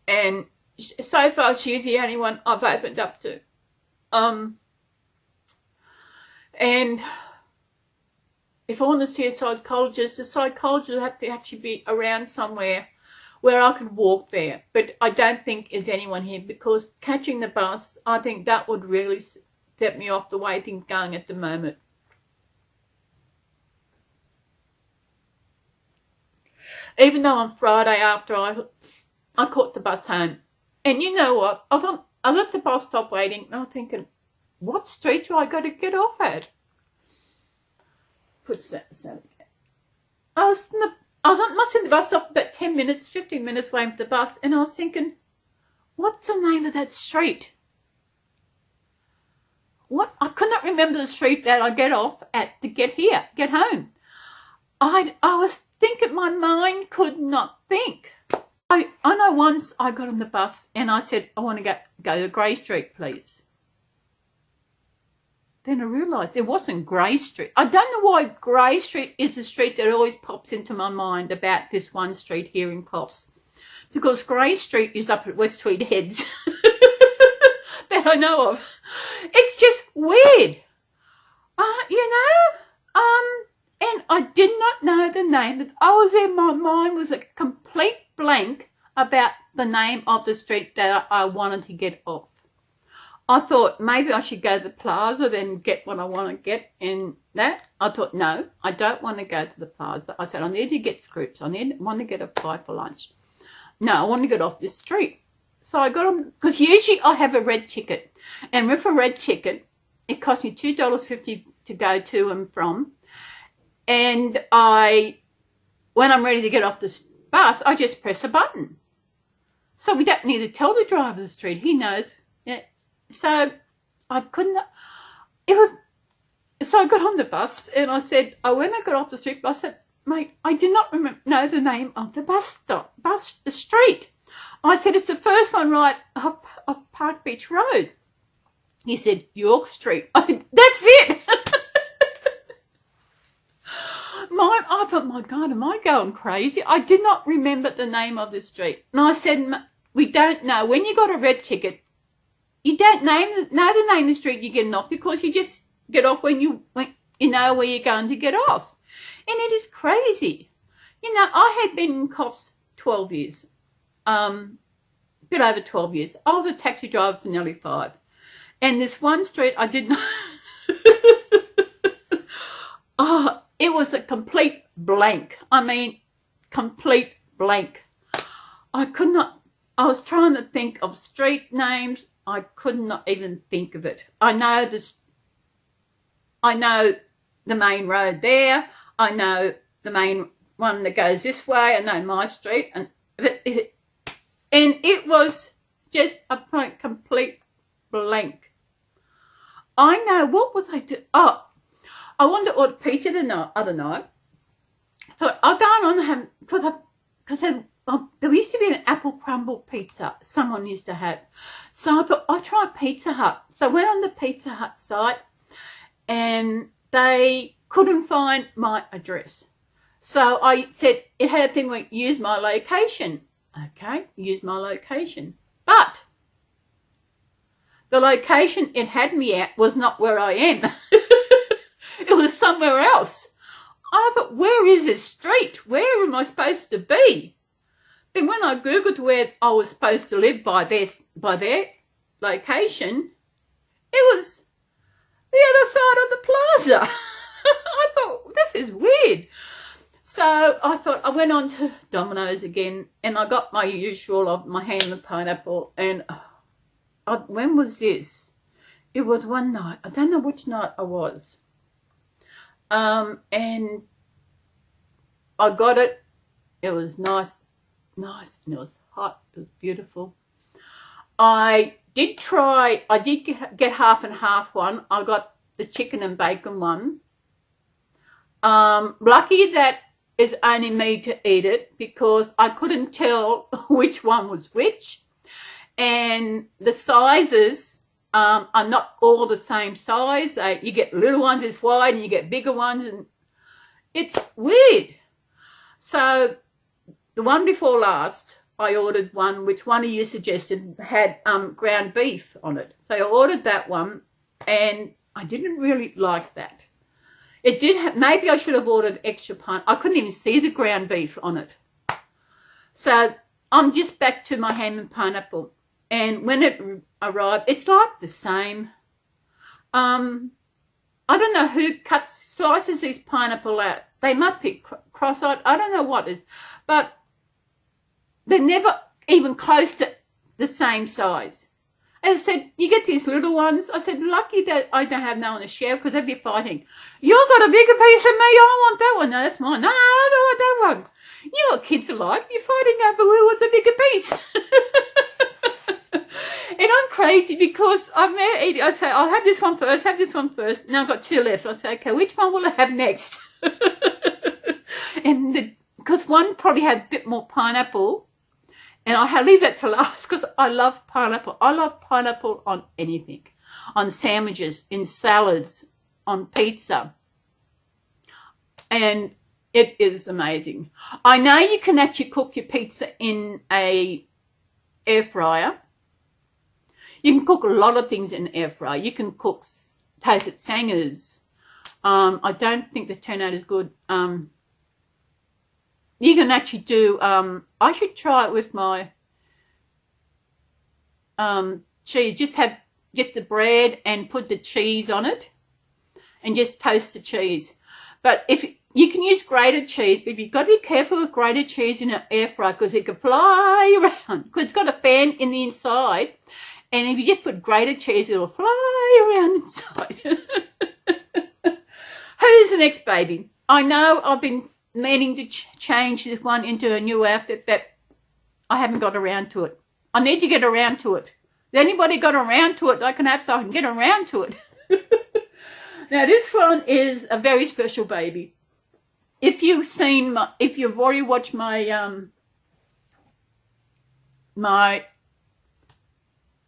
A: And so far, she's the only one I've opened up to. And if I want to see a psychologist, the psychologist will have to actually be around somewhere where I could walk there. But I don't think there's anyone here, because catching the bus, I think that would really set me off the way things are going at the moment. Even though on Friday after I caught the bus home. And you know what? I was at the bus stop waiting, and I'm thinking, what street do I got to get off at? Puts that aside. I was must in the bus stop about 10 minutes, 15 minutes waiting for the bus, and I was thinking, what's the name of that street? What? I could not remember the street that I get off at to get home. I was thinking, my mind could not think. I know once I got on the bus and I said, I want to go to Grey Street, please. Then I realised it wasn't Grey Street. I don't know why Grey Street is the street that always pops into my mind about this one street here in Coffs. Because Grey Street is up at West Tweed Heads. That I know of. It's just weird. And I did not know the name. I was in my mind was a complete blank about the name of the street that I wanted to get off. I thought maybe I should go to the plaza, then get what I want to get in that. I thought, no, I don't want to go to the plaza. I said, I need to get scoops. Want to get a pie for lunch. No, I want to get off this street. So I got on, because usually I have a red ticket. And with a red ticket, it cost me $2.50 to go to and from. And when I'm ready to get off the bus, I just press a button. So we don't need to tell the driver of the street. He knows. Yeah. So I couldn't, so I got on the bus and I said, when I got off the street, I said, mate, I do not know the name of the street. I said, it's the first one right off Park Beach Road. He said, York Street. I said, that's it. I thought, my God, am I going crazy? I did not remember the name of the street. And I said, we don't know. When you got a red ticket, you don't know the name of the street you're getting off, because you just get off when you know where you're going to get off. And it is crazy. I had been in Coffs 12 years. A bit over 12 years. I was a taxi driver for nearly 5. And this one street I did not... it was a complete blank. I mean, complete blank. I was trying to think of street names. I could not even think of it. I know the main road there. I know the main one that goes this way. I know my street. And it was just a complete blank. I know, what was I doing? Oh, I wanted to order pizza the other night. Thought, I'll go on and have, because there used to be an apple crumble pizza someone used to have. So I thought, I'll try Pizza Hut. So I went on the Pizza Hut site and they couldn't find my address. So I said, it had a thing where use my location. Okay, use my location. But the location it had me at was not where I am. It was somewhere else. I thought, where is this street? Where am I supposed to be? Then when I Googled where I was supposed to live by their location, it was the other side of the plaza. I thought, this is weird. So I thought, I went on to Domino's again and I got my usual of my ham and pineapple. And when was this? It was one night. I don't know which night I was. And I got it. It was nice, and it was hot. It was beautiful. I did get half and half one. I got the chicken and bacon one. Lucky that is only me to eat it, because I couldn't tell which one was which. And the sizes are not all the same size. You get little ones is wide and you get bigger ones, and it's weird. So the one before last, I ordered one, which one of you suggested had ground beef on it. So I ordered that one and I didn't really like that. It did have, maybe I should have ordered extra pine. I couldn't even see the ground beef on it. So I'm just back to my ham and pineapple. And when it arrived, it's like the same. I don't know who slices these pineapple out. They must be cross-eyed. I don't know what it is. But they're never even close to the same size. And I said, you get these little ones. I said, lucky that I don't have no one to share, because they'd be fighting. You got a bigger piece of me. I want that one. No, that's mine. No, I don't want that one. You know what kids are like. You're fighting over who wants a bigger piece. And I'm crazy because I'm there eating. I say, I'll have this one first, have this one first. Now I've got two left. I say, okay, which one will I have next? And because one probably had a bit more pineapple, and I leave that to last because I love pineapple. I love pineapple on anything, on sandwiches, in salads, on pizza. And it is amazing. I know you can actually cook your pizza in a air fryer. You can cook a lot of things in air fryer. You can cook toasted sangers. I don't think they turn out as good. You can actually do, I should try it with my cheese. Just get the bread and put the cheese on it and just toast the cheese. But if you can use grated cheese, but you've got to be careful with grated cheese in an air fryer because it can fly around because it's got a fan in the inside. And if you just put grated cheese, it'll fly around inside. Who's the next baby? I know I've been meaning to change this one into a new outfit, but I haven't got around to it. I need to get around to it. Has anybody got around to it? I can have so I can get around to it. Now this one is a very special baby. If you've already watched my my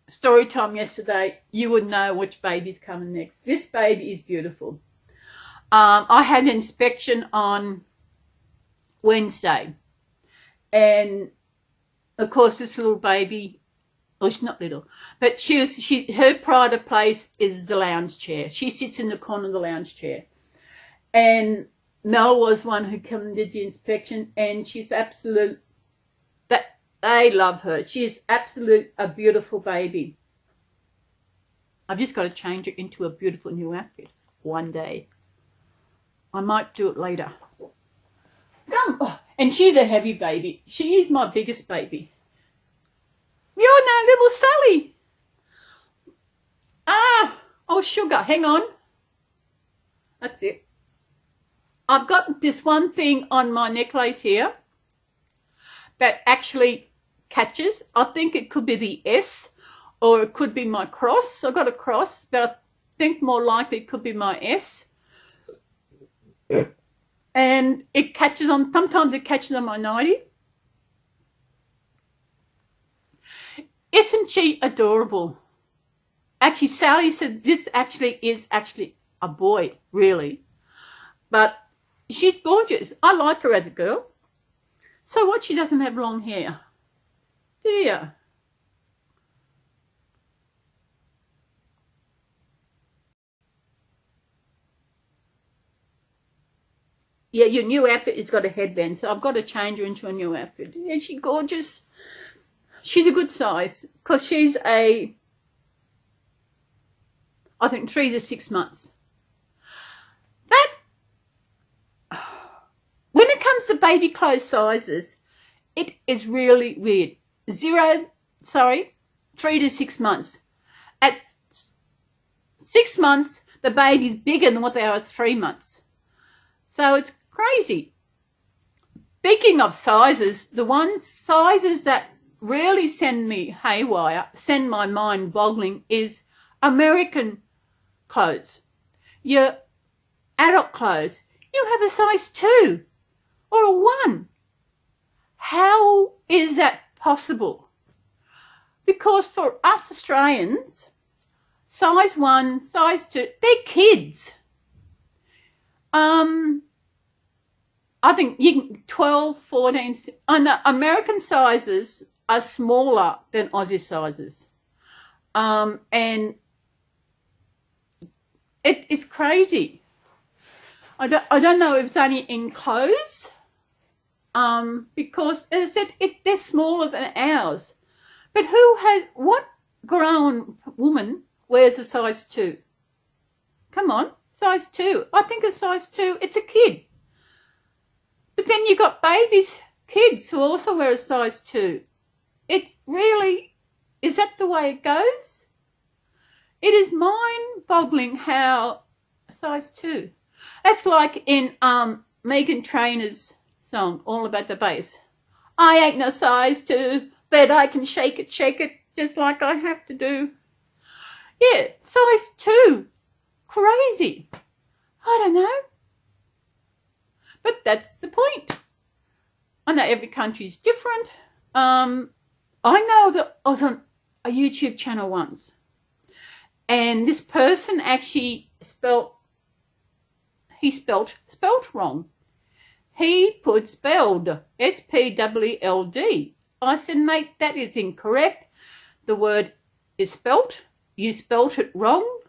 A: story time yesterday, you would know which baby's coming next. This baby is beautiful. I had an inspection on Wednesday, and of course this little baby, well, she's not little, but her pride of place is the lounge chair. She sits in the corner of the lounge chair, and Mel was one who came and did the inspection, and she's absolute. They love her. She is a beautiful baby. I've just got to change her into a beautiful new outfit one day. I might do it later. And she's a heavy baby. She is my biggest baby. You're no little Sally. Oh, sugar. Hang on. That's it. I've got this one thing on my necklace here that actually catches. I think it could be the S or it could be my cross. I've got a cross, but I think more likely it could be my S. And it catches on, sometimes it catches on my nightie. Isn't she adorable? Actually, Sally said this is actually a boy, really. But she's gorgeous. I like her as a girl. So what, she doesn't have long hair? Do you? Yeah, your new outfit has got a headband, so I've got to change her into a new outfit. Is she gorgeous? She's a good size because she's I think 3 to 6 months. When it comes to baby clothes sizes, it is really weird. 3 to 6 months. At 6 months, the baby's bigger than what they are at 3 months. So it's crazy. Speaking of sizes, the sizes that really send me haywire, send my mind boggling, is American clothes. Your adult clothes, you have a size 2 or a 1. How is that possible? Because for us Australians, size 1, size 2, they're kids. I think you can 12, 14, American sizes are smaller than Aussie sizes. And it's crazy. I don't know if it's only in clothes, because as I said, they're smaller than ours. But what grown woman wears a size 2? Come on, size 2. I think a size 2, it's a kid. But then you got kids who also wear a size 2. It really, is that the way it goes? It is mind-boggling how a size 2. That's like in Meghan Trainor's song, All About the Bass. I ain't no size 2, but I can shake it, just like I have to do. Yeah, size 2. Crazy. I don't know. But that's the point. I know every country is different. I know that I was on a YouTube channel once, and this person actually spelt wrong. He put spelled, S-P-E-L-D. I said, mate, that is incorrect. The word is spelt. You spelt it wrong.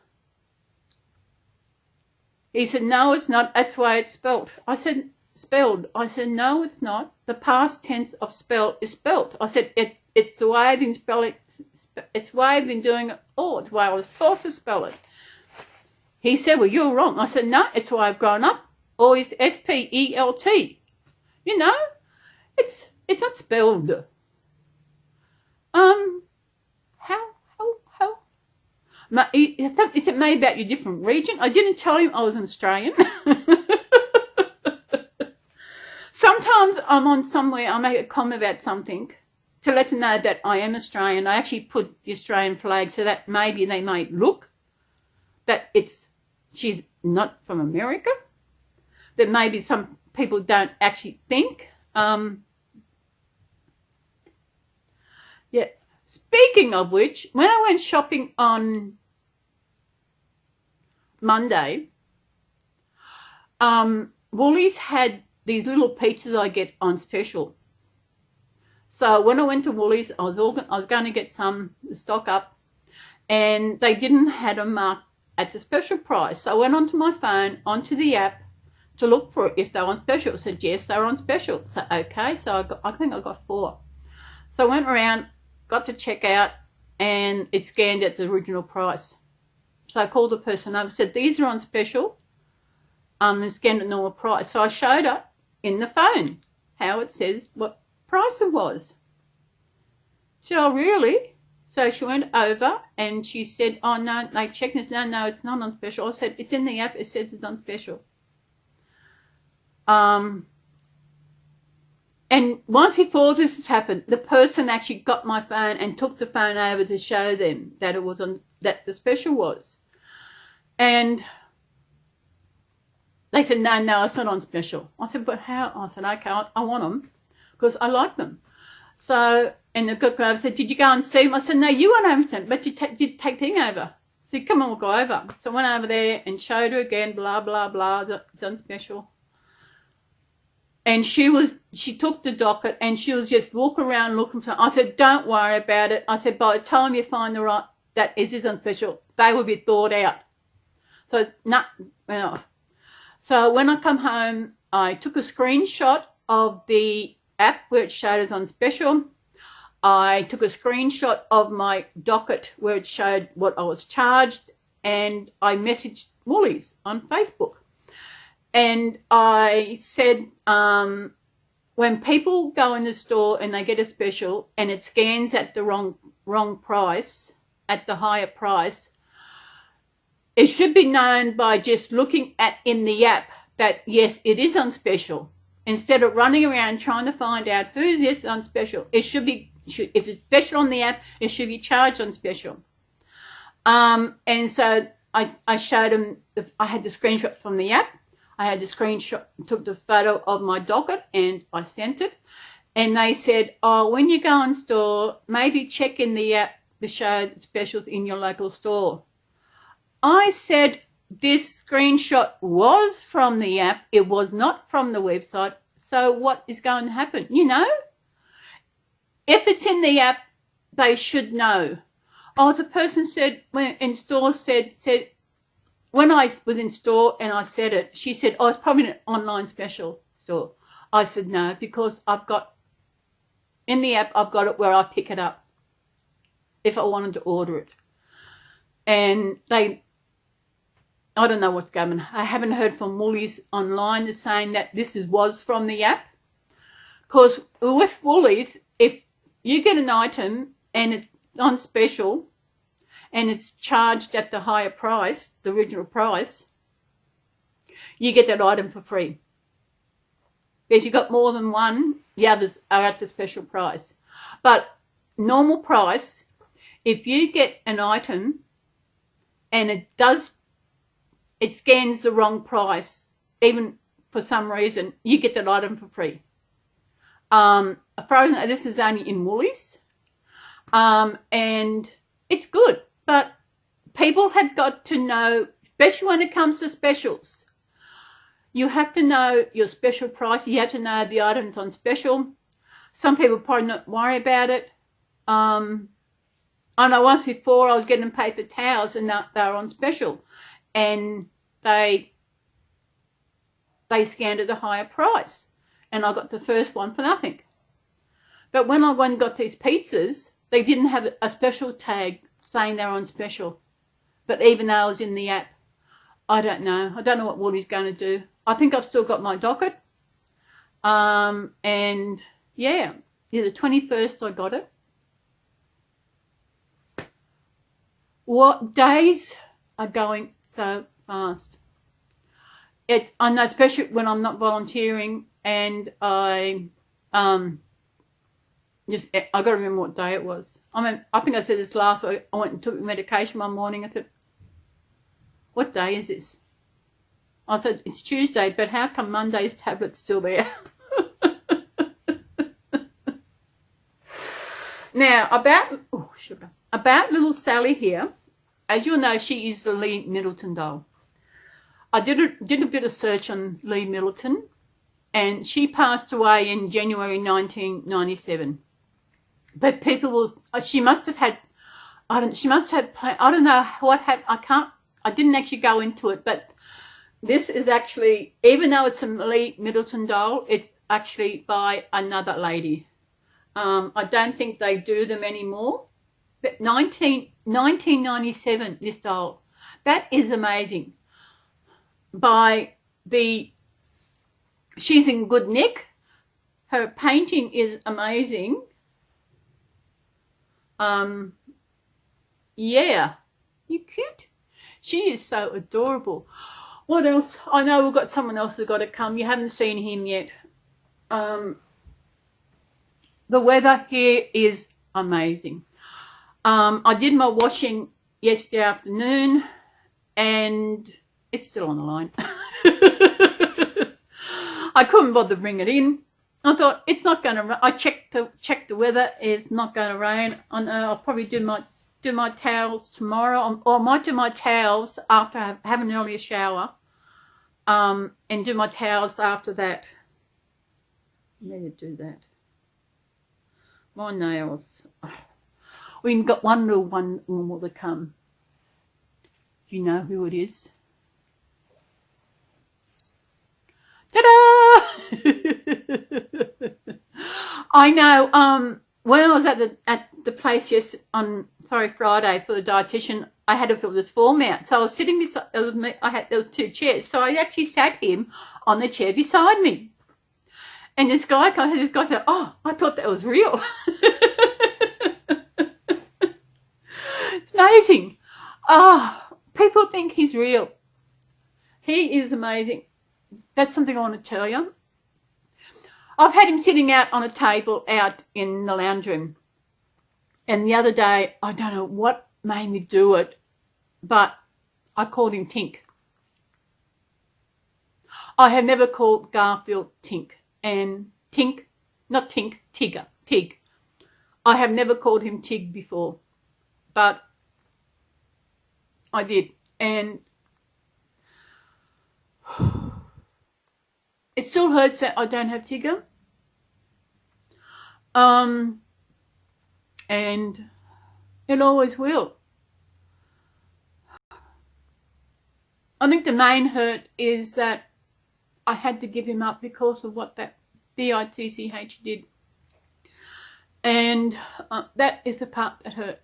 A: He said, no, it's not. That's why it's spelt. I said, spelled. I said, no, it's not. The past tense of spell is spelt. I said, it's the way I've been spelling. It's the way I've been doing it. Oh, it's the way I was taught to spell it. He said, well, you're wrong. I said, no, it's the way I've grown up. Or it's S-P-E-L-T. You know, it's not spelled. How? Is it made about your different region? I didn't tell him I was an Australian. Sometimes I'm on somewhere, I make a comment about something to let them know that I am Australian. I actually put the Australian flag so that maybe they might look that she's not from America. That maybe some people don't actually think. Yeah. Speaking of which, when I went shopping on Monday, Woolies had these little pizzas I get on special. So when I went to Woolies, I was going to get some to stock up, and they didn't have them marked at the special price. So I went onto my phone, onto the app, to look for it if they were on special. It said, yes, they were on special. So, okay, so I think I got 4. So I went around, got to check out, and it scanned at the original price. So I called the person up and said, these are on special, and scanned at normal price. So I showed her in the phone how it says what price it was. She said, oh, really? So she went over and she said, oh, no, they checked this. No, it's not on special. I said, it's in the app. It says it's on special. And once before this has happened, the person actually got my phone and took the phone over to show them that it was on, that the special was. And they said, no, it's not on special. I said, but how? I said, okay, I want them because I like them. So, and the good guy said, did you go and see them? I said, no, you went over to them, but you did take thing over. I said, come on, we'll go over. So I went over there and showed her again, blah, blah, blah, it's on special. And she took the docket and she was just walking around looking for something. I said, don't worry about it. I said, by the time you find the right, that is on special, they will be thought out. So, So when I come home, I took a screenshot of the app where it showed it on special. I took a screenshot of my docket where it showed what I was charged, and I messaged Woolies on Facebook. And I said, when people go in the store and they get a special and it scans at the wrong price, at the higher price, it should be known by just looking at in the app that, yes, it is on special. Instead of running around trying to find out who it is on special, it should be, if it's special on the app, it should be charged on special. And so I showed them, I had the screenshot from the app. I had the screenshot, took the photo of my docket and I sent it. And they said, oh, when you go in store, maybe check in the app to show specials in your local store. I said, this screenshot was from the app. It was not from the website. So what is going to happen? You know, if it's in the app, they should know. Oh, the person said, when in store said, when I was in store and I said it, she said, oh, it's probably an online special store. I said, no, because I've got, in the app, I've got it where I pick it up if I wanted to order it. And I don't know what's going on. I haven't heard from Woolies online that's saying that this was from the app. Because with Woolies, if you get an item and it's on special and it's charged at the higher price, the original price, you get that item for free. Because you've got more than one, the others are at the special price. But normal price, if you get an item and it scans the wrong price, even for some reason, you get that item for free. Frozen, this is only in Woolies, and it's good, but people have got to know, especially when it comes to specials, you have to know your special price. You have to know the items on special. Some people probably not worry about it. I know once before I was getting paper towels and they were on special, and they scanned at a higher price, and I got the first one for nothing. But when I went and got these pizzas, they didn't have a special tag saying they were on special. But even though I was in the app, I don't know. I don't know what Woolie's going to do. I think I've still got my docket. And yeah, the 21st I got it. What days are going so fast? I know, especially when I'm not volunteering, and I got to remember what day it was. I think I said this last week. I went and took medication one morning. I thought, what day is this? I said, it's Tuesday, but how come Monday's tablet's still there? Now, about little Sally here, as you'll know, she is the Lee Middleton doll. I did a bit of search on Lee Middleton, and she passed away in January 1997. But she must have had, I don't know what happened. I didn't actually go into it, but this is actually, even though it's a Lee Middleton doll, it's actually by another lady. I don't think they do them anymore. But 1997, this doll, that is amazing. She's in good nick. Her painting is amazing. Yeah, you cute. She is so adorable. What else? I know we've got someone else who's got to come. You haven't seen him yet. The weather here is amazing. I did my washing yesterday afternoon, and it's still on the line. I couldn't bother to bring it in. I thought it's not going to. I checked the weather. It's not going to rain. I know I'll probably do my towels tomorrow, or I might do my towels after I have an earlier shower, and do my towels after that. I need to do that. My nails. We've got one more to come. Do you know who it is? Ta-da! I know. When I was at the place on Friday for the dietitian, I had to fill this form out. So I was sitting beside. There were two chairs, so I actually sat him on the chair beside me. And this guy said, "Oh, I thought that was real." It's amazing. Oh, people think he's real. He is amazing. That's something I want to tell you. I've had him sitting out on a table out in the lounge room. And the other day, I don't know what made me do it, but I called him Tink. I have never called Garfield Tink. And Tink, not Tink, Tigger, Tig. I have never called him Tig before, but I did. And it still hurts that I don't have Tigger. And it always will. I think the main hurt is that I had to give him up because of what that BITCH did. And that is the part that hurt.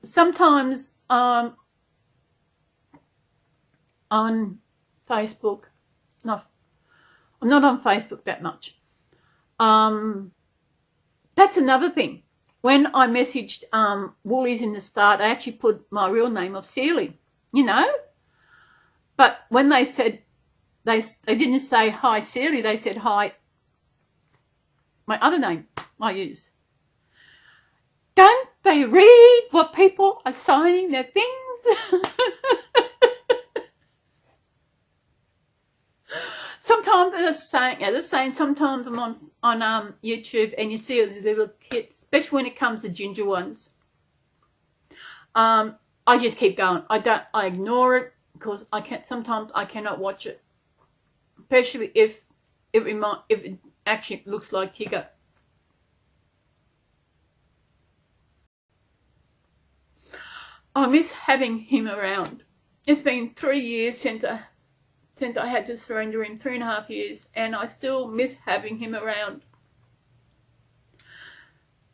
A: Sometimes on Facebook, I'm not on Facebook that much. That's another thing. when I messaged Woolies in the start, I actually put my real name of Celys, you know. But when they said, they didn't say hi Celys, they said hi, my other name I use. Don't they read what people are signing their things? Sometimes they're saying sometimes I'm on YouTube and you see these little kids, especially when it comes to ginger ones. I just keep going. I ignore it because sometimes I cannot watch it, especially if it actually looks like Tigger. I miss having him around. It's been 3 years since I had to surrender him, 3.5 years, and I still miss having him around.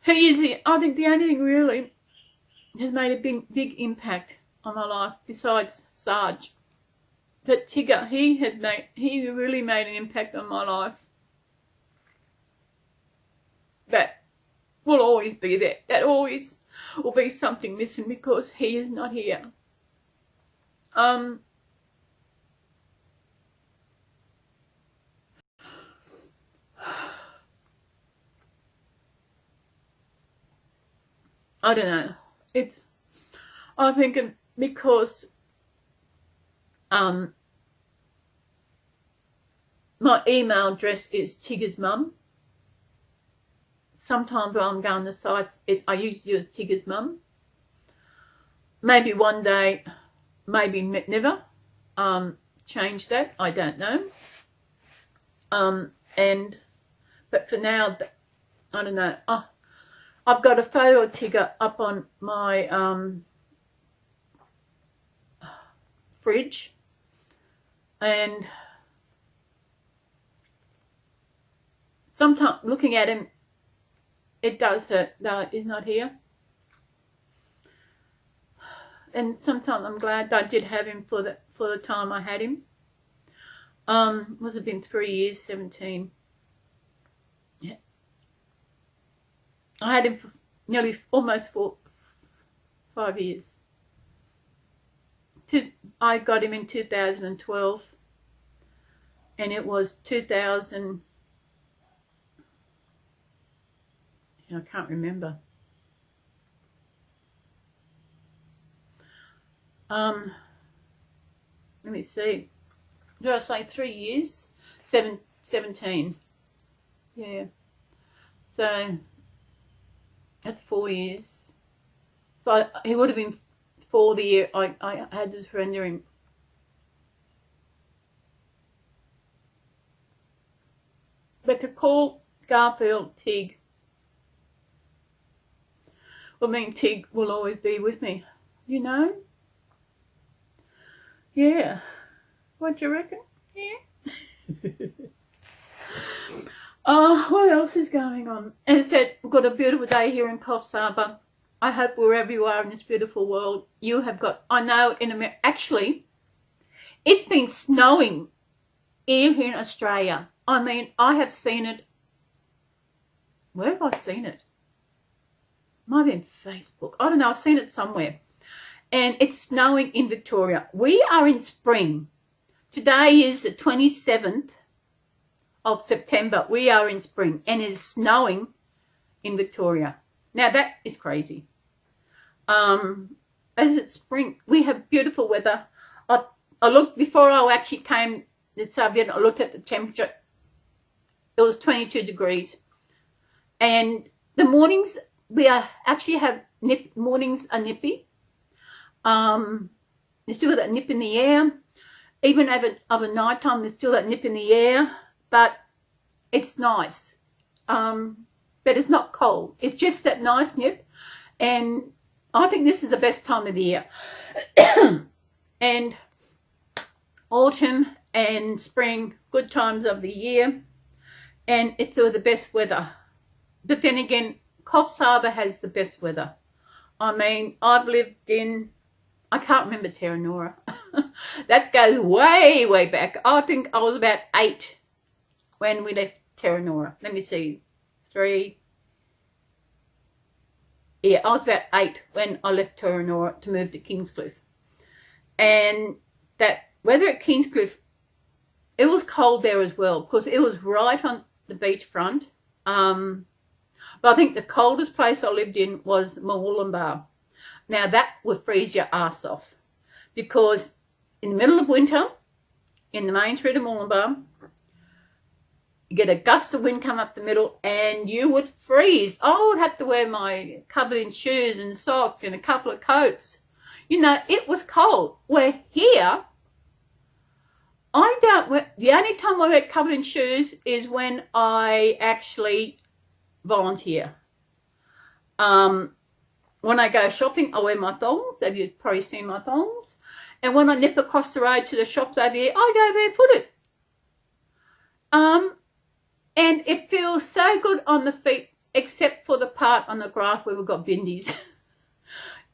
A: He is I think the only thing really has made a big impact on my life besides Sarge. But Tigger, he really made an impact on my life. That will always be there. That always will be something missing because he is not here. I don't know. I think because my email address is Tigger's mum. Sometimes when I'm going to sites, I usually use Tigger's mum. Maybe one day, maybe never. Change that. I don't know. But for now, I don't know. I've got a photo of Tigger up on my fridge, and sometimes looking at him, it does hurt that he's not here. And sometimes I'm glad that I did have him for the time I had him. Must have been 3 years, 17. Yeah. I had him for almost 5 years. I got him in 2012, and it was 2000. I can't remember. Let me see. Did I say 3 years? 17. Yeah. So that's 4 years. So he would have been 4 the year I had to surrender him. But to call Garfield Tig will mean Tig will always be with me, you know? Yeah. What do you reckon? Yeah. What else is going on? As I said, we've got a beautiful day here in Coffs Harbour. I hope wherever you are in this beautiful world, you have got, I know in America, actually, it's been snowing here in Australia. I mean, I have seen it. Where have I seen it? Might be on Facebook. I don't know. I've seen it somewhere. And it's snowing in Victoria. We are in spring. Today is the 27th of September. We are in spring. And it is snowing in Victoria. Now, that is crazy. As it's spring, we have beautiful weather. I looked, before I actually came to Southern, I looked at the temperature. It was 22 degrees. And the mornings, we actually have mornings are nippy. There's still that nip in the air. Even of a night time, there's still that nip in the air. But it's nice. But it's not cold. It's just that nice nip. And I think this is the best time of the year. And autumn and spring, good times of the year. And it's the best weather. But then again, Coffs Harbour has the best weather. I mean, I've lived in, I can't remember Terranora. That goes way, way back. I think I was about 8 when we left Terranora. Let me see. 3, Yeah, I was about 8 when I left Turranora to move to Kingscliff. And that weather at Kingscliff, it was cold there as well because it was right on the beachfront. But I think the coldest place I lived in was Murwillumbah. Now that would freeze your ass off because in the middle of winter, in the main street of Murwillumbah, you get a gust of wind come up the middle and you would freeze. I would have to wear my covered in shoes and socks and a couple of coats. You know, it was cold. Where here, the only time I wear covered in shoes is when I actually volunteer. When I go shopping, I wear my thongs. Have you probably seen my thongs? And when I nip across the road to the shops over here, I go barefooted. And it feels so good on the feet, except for the part on the grass where we've got bindies.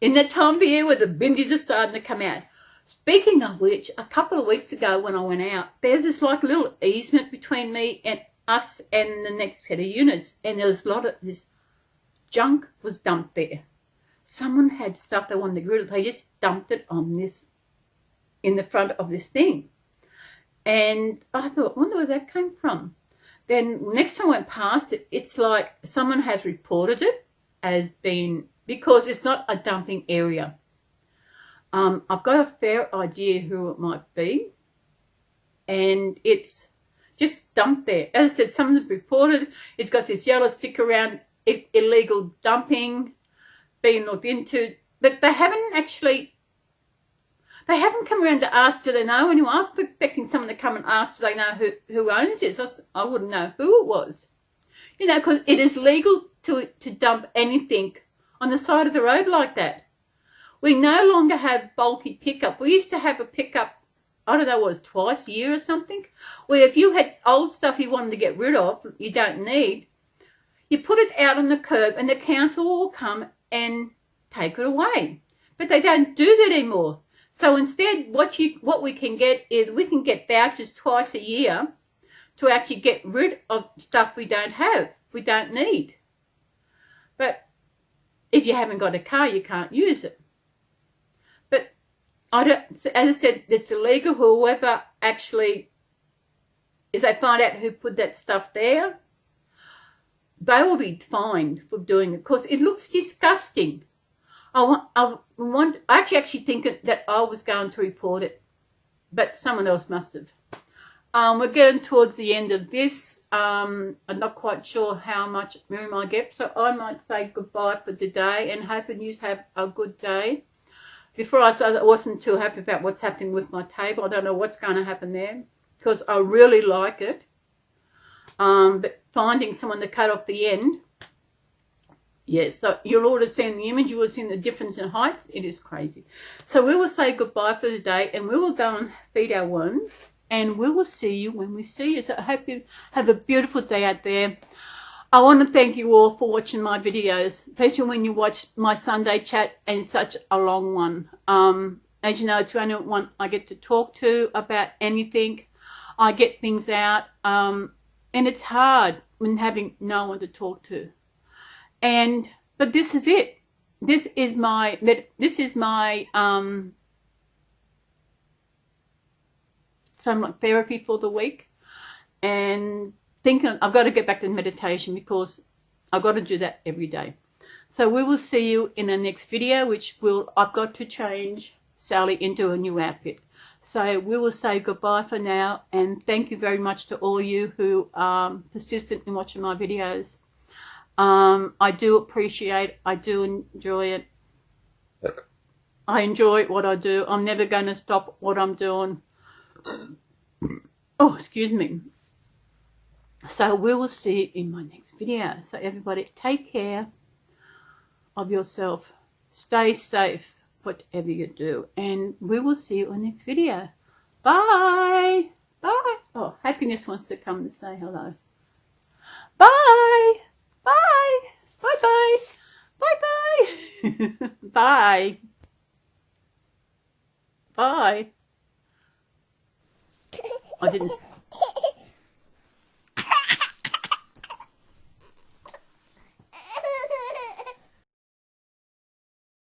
A: In the time of the year where the bindies are starting to come out. Speaking of which, a couple of weeks ago when I went out, there's this like little easement between me and us and the next set of units. And there was a lot of this junk was dumped there. Someone had stuff they wanted to get rid of. They just dumped it on this, in the front of this thing. And I thought, I wonder where that came from. Then next time I went past it, it's like someone has reported it as being, because it's not a dumping area. I've got a fair idea who it might be. And it's just dumped there. As I said, someone's reported, it's got this yellow stick around it, illegal dumping, being looked into. But they haven't come around to ask, do they know anyone? I'm expecting someone to come and ask, do they know who owns this? I wouldn't know who it was. You know, because it is legal to dump anything on the side of the road like that. We no longer have bulky pickup. We used to have a pickup, I don't know, what it was twice a year or something, where if you had old stuff you wanted to get rid of, you don't need, you put it out on the curb and the council will come and take it away. But they don't do that anymore. So instead, what we can get is we can get vouchers twice a year to actually get rid of stuff we don't have, we don't need. But if you haven't got a car, you can't use it. But as I said, it's illegal. Whoever actually, if they find out who put that stuff there, they will be fined for doing it because it looks disgusting. I actually think that I was going to report it, but someone else must have. We're getting towards the end of this. I'm not quite sure how much room I get, so I might say goodbye for today and hoping you have a good day. Before I started, I wasn't too happy about what's happening with my table. I don't know what's going to happen there because I really like it. But finding someone to cut off the end, yes, so you'll all have seen the image, you will have seen the difference in height. It is crazy. So we will say goodbye for today and we will go and feed our worms and we will see you when we see you. So I hope you have a beautiful day out there. I want to thank you all for watching my videos, especially when you watch my Sunday chat and it's such a long one. As you know, it's the only one I get to talk to about anything. I get things out and it's hard when having no one to talk to. But this is it. This is my somewhat therapy for the week, and thinking I've got to get back to meditation because I've got to do that every day. So we will see you in the next video, which I've got to change Sally into a new outfit. So we will say goodbye for now, and thank you very much to all you who are persistent in watching my videos. I do appreciate, I do enjoy it. I enjoy what I do. I'm never going to stop what I'm doing. Oh, excuse me. So we will see you in my next video. So everybody take care of yourself. Stay safe, whatever you do. And we will see you in the next video. Bye. Bye. Oh, Happiness wants to come to say hello. Bye. Bye. Bye-bye. Bye-bye. Bye. Bye. I didn't...